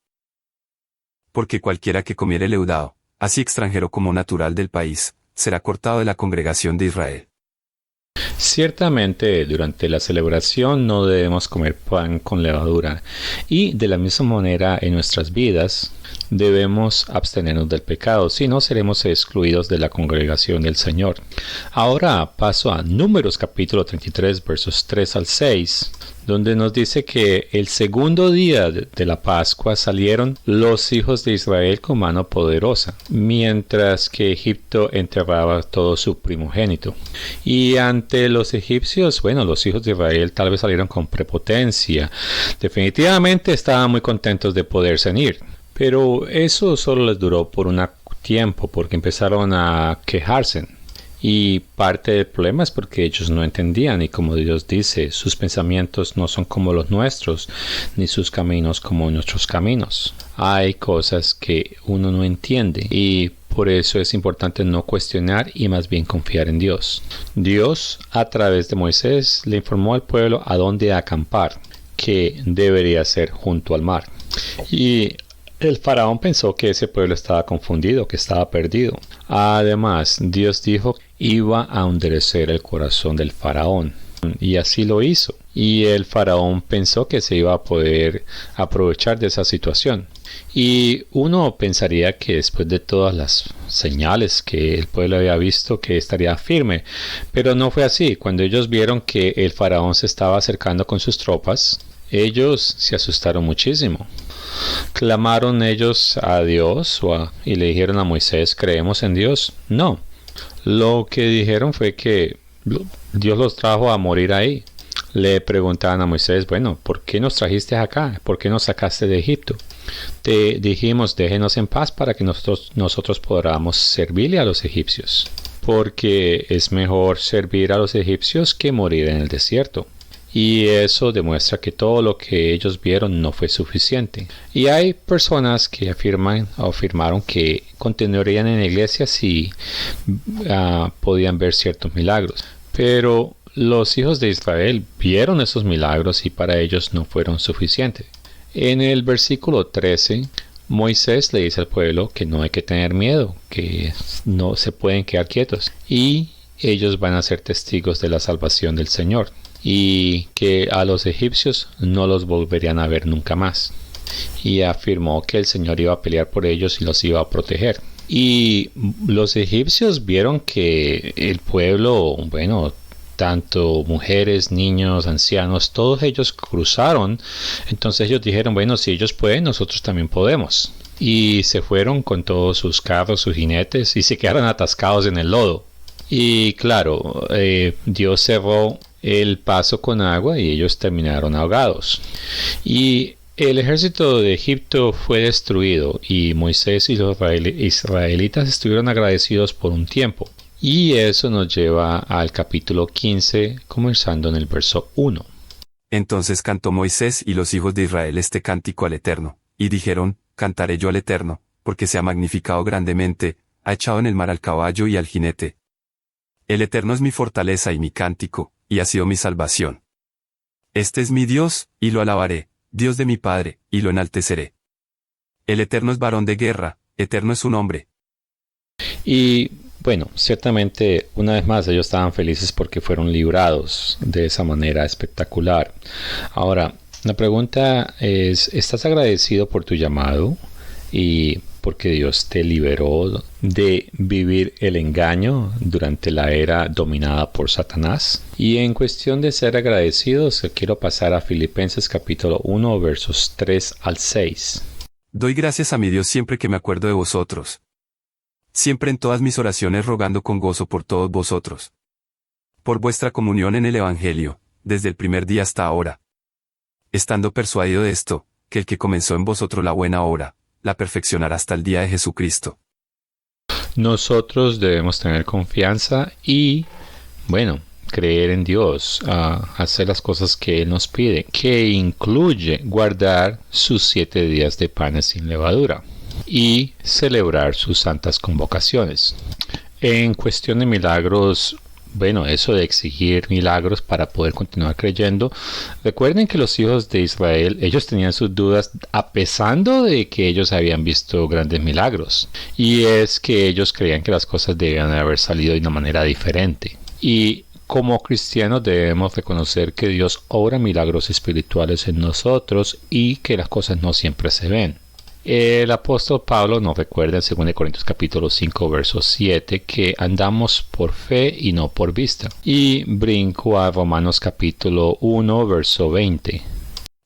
Porque cualquiera que comiere leudado, así extranjero como natural del país, será cortado de la congregación de Israel. Ciertamente, durante la celebración no debemos comer pan con levadura, y de la misma manera en nuestras vidas debemos abstenernos del pecado, si no seremos excluidos de la congregación del Señor. Ahora paso a Números capítulo 33 versos 3 al 6, donde nos dice que el segundo día de la Pascua salieron los hijos de Israel con mano poderosa, mientras que Egipto enterraba todo su primogénito. Y ante los egipcios, bueno, los hijos de Israel tal vez salieron con prepotencia. Definitivamente estaban muy contentos de poderse ir. Pero eso solo les duró por un tiempo, porque empezaron a quejarse. Y parte del problema es porque ellos no entendían, y como Dios dice, sus pensamientos no son como los nuestros, ni sus caminos como nuestros caminos. Hay cosas que uno no entiende, y por eso es importante no cuestionar y más bien confiar en Dios. Dios, a través de Moisés, le informó al pueblo a dónde acampar, que debería ser junto al mar. Y el faraón pensó que ese pueblo estaba confundido, que estaba perdido. Además, Dios dijo que iba a endurecer el corazón del faraón. Y así lo hizo. Y el faraón pensó que se iba a poder aprovechar de esa situación. Y uno pensaría que después de todas las señales que el pueblo había visto, que estaría firme. Pero no fue así. Cuando ellos vieron que el faraón se estaba acercando con sus tropas, ellos se asustaron muchísimo. ¿Clamaron ellos a Dios y le dijeron a Moisés, creemos en Dios? No. Lo que dijeron fue que Dios los trajo a morir ahí. Le preguntaban a Moisés, bueno, ¿por qué nos trajiste acá? ¿Por qué nos sacaste de Egipto? Te dijimos, déjenos en paz para que nosotros podamos servirle a los egipcios. Porque es mejor servir a los egipcios que morir en el desierto. Y eso demuestra que todo lo que ellos vieron no fue suficiente. Y hay personas que afirmaron que continuarían en la iglesia si podían ver ciertos milagros. Pero los hijos de Israel vieron esos milagros y para ellos no fueron suficientes. En el versículo 13, Moisés le dice al pueblo que no hay que tener miedo, que no se pueden quedar quietos. Y ellos van a ser testigos de la salvación del Señor. Y que a los egipcios no los volverían a ver nunca más. Y afirmó que el Señor iba a pelear por ellos y los iba a proteger. Y los egipcios vieron que el pueblo, bueno, tanto mujeres, niños, ancianos, todos ellos cruzaron. Entonces ellos dijeron, bueno, si ellos pueden, nosotros también podemos. Y se fueron con todos sus carros, sus jinetes, y se quedaron atascados en el lodo. Y claro, Dios cerró el paso con agua y ellos terminaron ahogados. Y el ejército de Egipto fue destruido y Moisés y los israelitas estuvieron agradecidos por un tiempo. Y eso nos lleva al capítulo 15, comenzando en el verso 1. Entonces cantó Moisés y los hijos de Israel este cántico al Eterno, y dijeron, cantaré yo al Eterno, porque se ha magnificado grandemente, ha echado en el mar al caballo y al jinete. El Eterno es mi fortaleza y mi cántico, y ha sido mi salvación. Este es mi Dios, y lo alabaré, Dios de mi Padre, y lo enalteceré. El Eterno es varón de guerra, eterno es su nombre. Y bueno, ciertamente una vez más ellos estaban felices porque fueron librados de esa manera espectacular. Ahora, la pregunta es, ¿estás agradecido por tu llamado y porque Dios te liberó de vivir el engaño durante la era dominada por Satanás? Y en cuestión de ser agradecidos, quiero pasar a Filipenses capítulo 1, versos 3 al 6. Doy gracias a mi Dios siempre que me acuerdo de vosotros. Siempre en todas mis oraciones rogando con gozo por todos vosotros. Por vuestra comunión en el Evangelio, desde el primer día hasta ahora. Estando persuadido de esto, que el que comenzó en vosotros la buena obra, la perfeccionará hasta el día de Jesucristo. Nosotros debemos tener confianza y, bueno, creer en Dios, hacer las cosas que Él nos pide, que incluye guardar sus 7 días de panes sin levadura y celebrar sus santas convocaciones. En cuestión de milagros, bueno, eso de exigir milagros para poder continuar creyendo, recuerden que los hijos de Israel, ellos tenían sus dudas a pesar de que ellos habían visto grandes milagros, y es que ellos creían que las cosas debían haber salido de una manera diferente. Y como cristianos debemos reconocer que Dios obra milagros espirituales en nosotros y que las cosas no siempre se ven. El apóstol Pablo nos recuerda en 2 Corintios capítulo 5 verso 7 que andamos por fe y no por vista. Y brinco a Romanos capítulo 1 verso 20.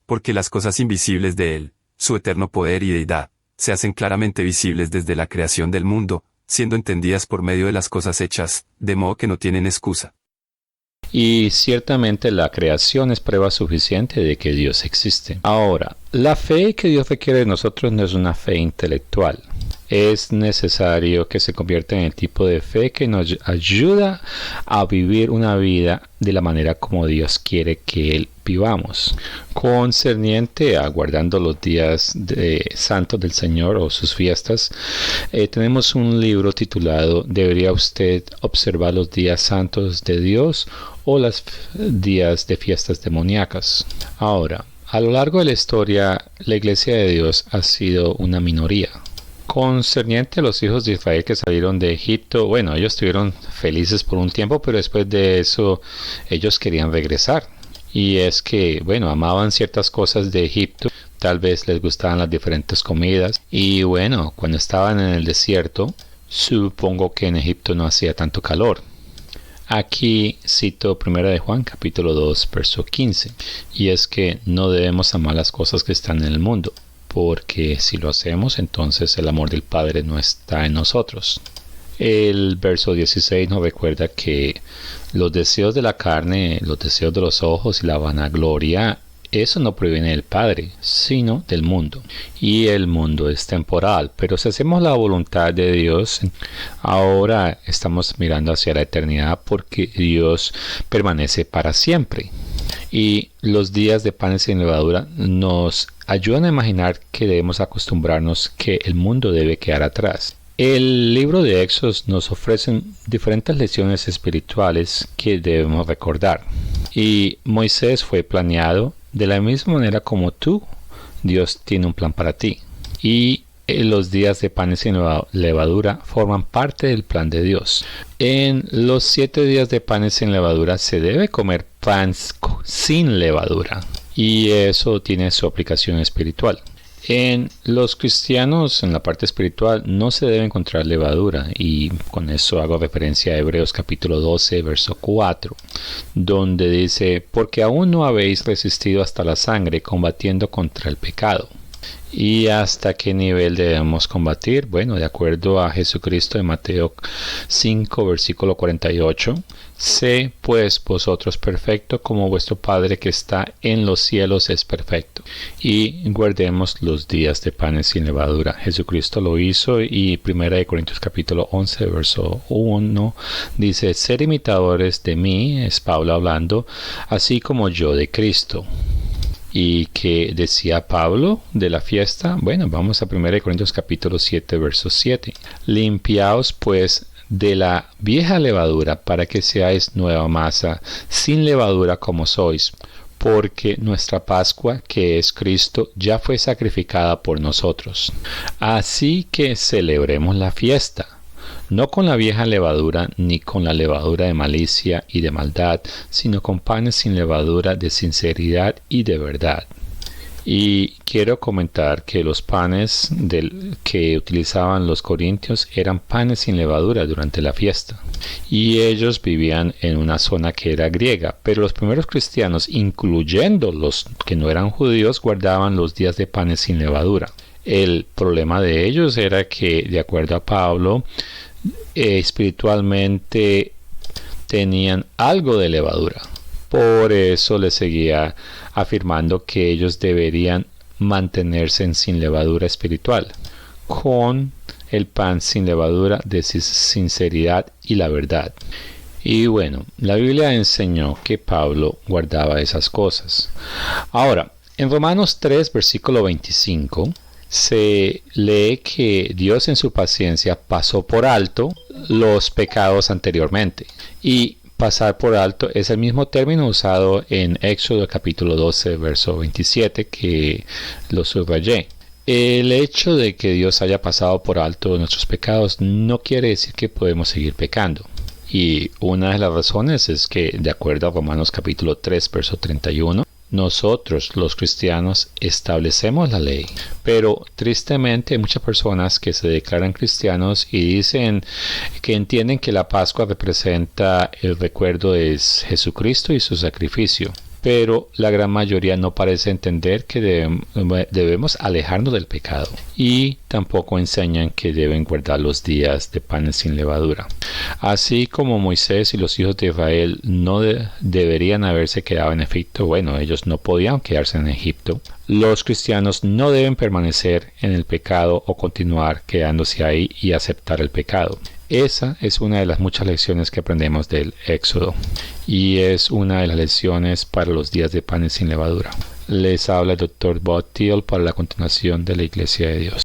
Porque las cosas invisibles de Él, su eterno poder y deidad, se hacen claramente visibles desde la creación del mundo, siendo entendidas por medio de las cosas hechas, de modo que no tienen excusa. Y ciertamente la creación es prueba suficiente de que Dios existe. Ahora, la fe que Dios requiere de nosotros no es una fe intelectual. Es necesario que se convierta en el tipo de fe que nos ayuda a vivir una vida de la manera como Dios quiere que vivamos. Concerniente a guardando los días santos del Señor o sus fiestas, tenemos un libro titulado ¿Debería usted observar los días santos de Dios o los días de fiestas demoníacas? Ahora, a lo largo de la historia, la Iglesia de Dios ha sido una minoría. Concerniente a los hijos de Israel que salieron de Egipto, bueno, ellos estuvieron felices por un tiempo, pero después de eso ellos querían regresar. Y es que, bueno, amaban ciertas cosas de Egipto, tal vez les gustaban las diferentes comidas. Y bueno, cuando estaban en el desierto, supongo que en Egipto no hacía tanto calor. Aquí cito 1 de Juan capítulo 2 verso 15, y es que no debemos amar las cosas que están en el mundo, porque si lo hacemos entonces el amor del Padre no está en nosotros. El verso 16 nos recuerda que los deseos de la carne, los deseos de los ojos y la vanagloria, eso no proviene del Padre, sino del mundo. Y el mundo es temporal, pero si hacemos la voluntad de Dios, ahora estamos mirando hacia la eternidad porque Dios permanece para siempre. Y los días de panes sin levadura nos ayudan a imaginar que debemos acostumbrarnos que el mundo debe quedar atrás. El libro de Éxodos nos ofrece diferentes lecciones espirituales que debemos recordar. Y Moisés fue planeado de la misma manera como tú. Dios tiene un plan para ti. Y los días de panes sin levadura forman parte del plan de Dios. En los 7 días de panes sin levadura se debe comer pan sin levadura. Y eso tiene su aplicación espiritual. En los cristianos, en la parte espiritual, no se debe encontrar levadura, y con eso hago referencia a Hebreos capítulo 12, verso 4, donde dice, porque aún no habéis resistido hasta la sangre combatiendo contra el pecado. ¿Y hasta qué nivel debemos combatir? Bueno, de acuerdo a Jesucristo en Mateo 5, versículo 48, sé pues vosotros perfectos como vuestro Padre que está en los cielos es perfecto. Y guardemos los días de panes sin levadura. Jesucristo lo hizo, y 1 Corintios capítulo 11, verso 1 dice, ser imitadores de mí, es Pablo hablando, así como yo de Cristo. ¿Y qué decía Pablo de la fiesta? Bueno, vamos a 1 Corintios capítulo 7, verso 7. Limpiaos pues de la vieja levadura para que seáis nueva masa, sin levadura como sois, porque nuestra Pascua, que es Cristo, ya fue sacrificada por nosotros. Así que celebremos la fiesta, no con la vieja levadura ni con la levadura de malicia y de maldad, sino con panes sin levadura de sinceridad y de verdad. Y quiero comentar que los panes que utilizaban los corintios eran panes sin levadura durante la fiesta. Y ellos vivían en una zona que era griega, pero los primeros cristianos, incluyendo los que no eran judíos, guardaban los días de panes sin levadura. El problema de ellos era que, de acuerdo a Pablo, espiritualmente tenían algo de levadura. Por eso les seguía afirmando que ellos deberían mantenerse sin levadura espiritual, con el pan sin levadura de sinceridad y la verdad. Y bueno, la Biblia enseñó que Pablo guardaba esas cosas. Ahora, en Romanos 3, versículo 25, se lee que Dios en su paciencia pasó por alto los pecados anteriormente. Y pasar por alto es el mismo término usado en Éxodo capítulo 12, verso 27, que lo subrayé. El hecho de que Dios haya pasado por alto nuestros pecados no quiere decir que podemos seguir pecando. Y una de las razones es que, de acuerdo a Romanos capítulo 3, verso 31, nosotros, los cristianos, establecemos la ley. Pero tristemente hay muchas personas que se declaran cristianos y dicen que entienden que la Pascua representa el recuerdo de Jesucristo y su sacrificio. Pero la gran mayoría no parece entender que debemos alejarnos del pecado. Y tampoco enseñan que deben guardar los días de panes sin levadura. Así como Moisés y los hijos de Israel no deberían haberse quedado en Egipto, bueno, ellos no podían quedarse en Egipto. Los cristianos no deben permanecer en el pecado o continuar quedándose ahí y aceptar el pecado. Esa es una de las muchas lecciones que aprendemos del Éxodo y es una de las lecciones para los días de panes sin levadura. Les habla el Dr. Bob Thiel para la continuación de la Iglesia de Dios.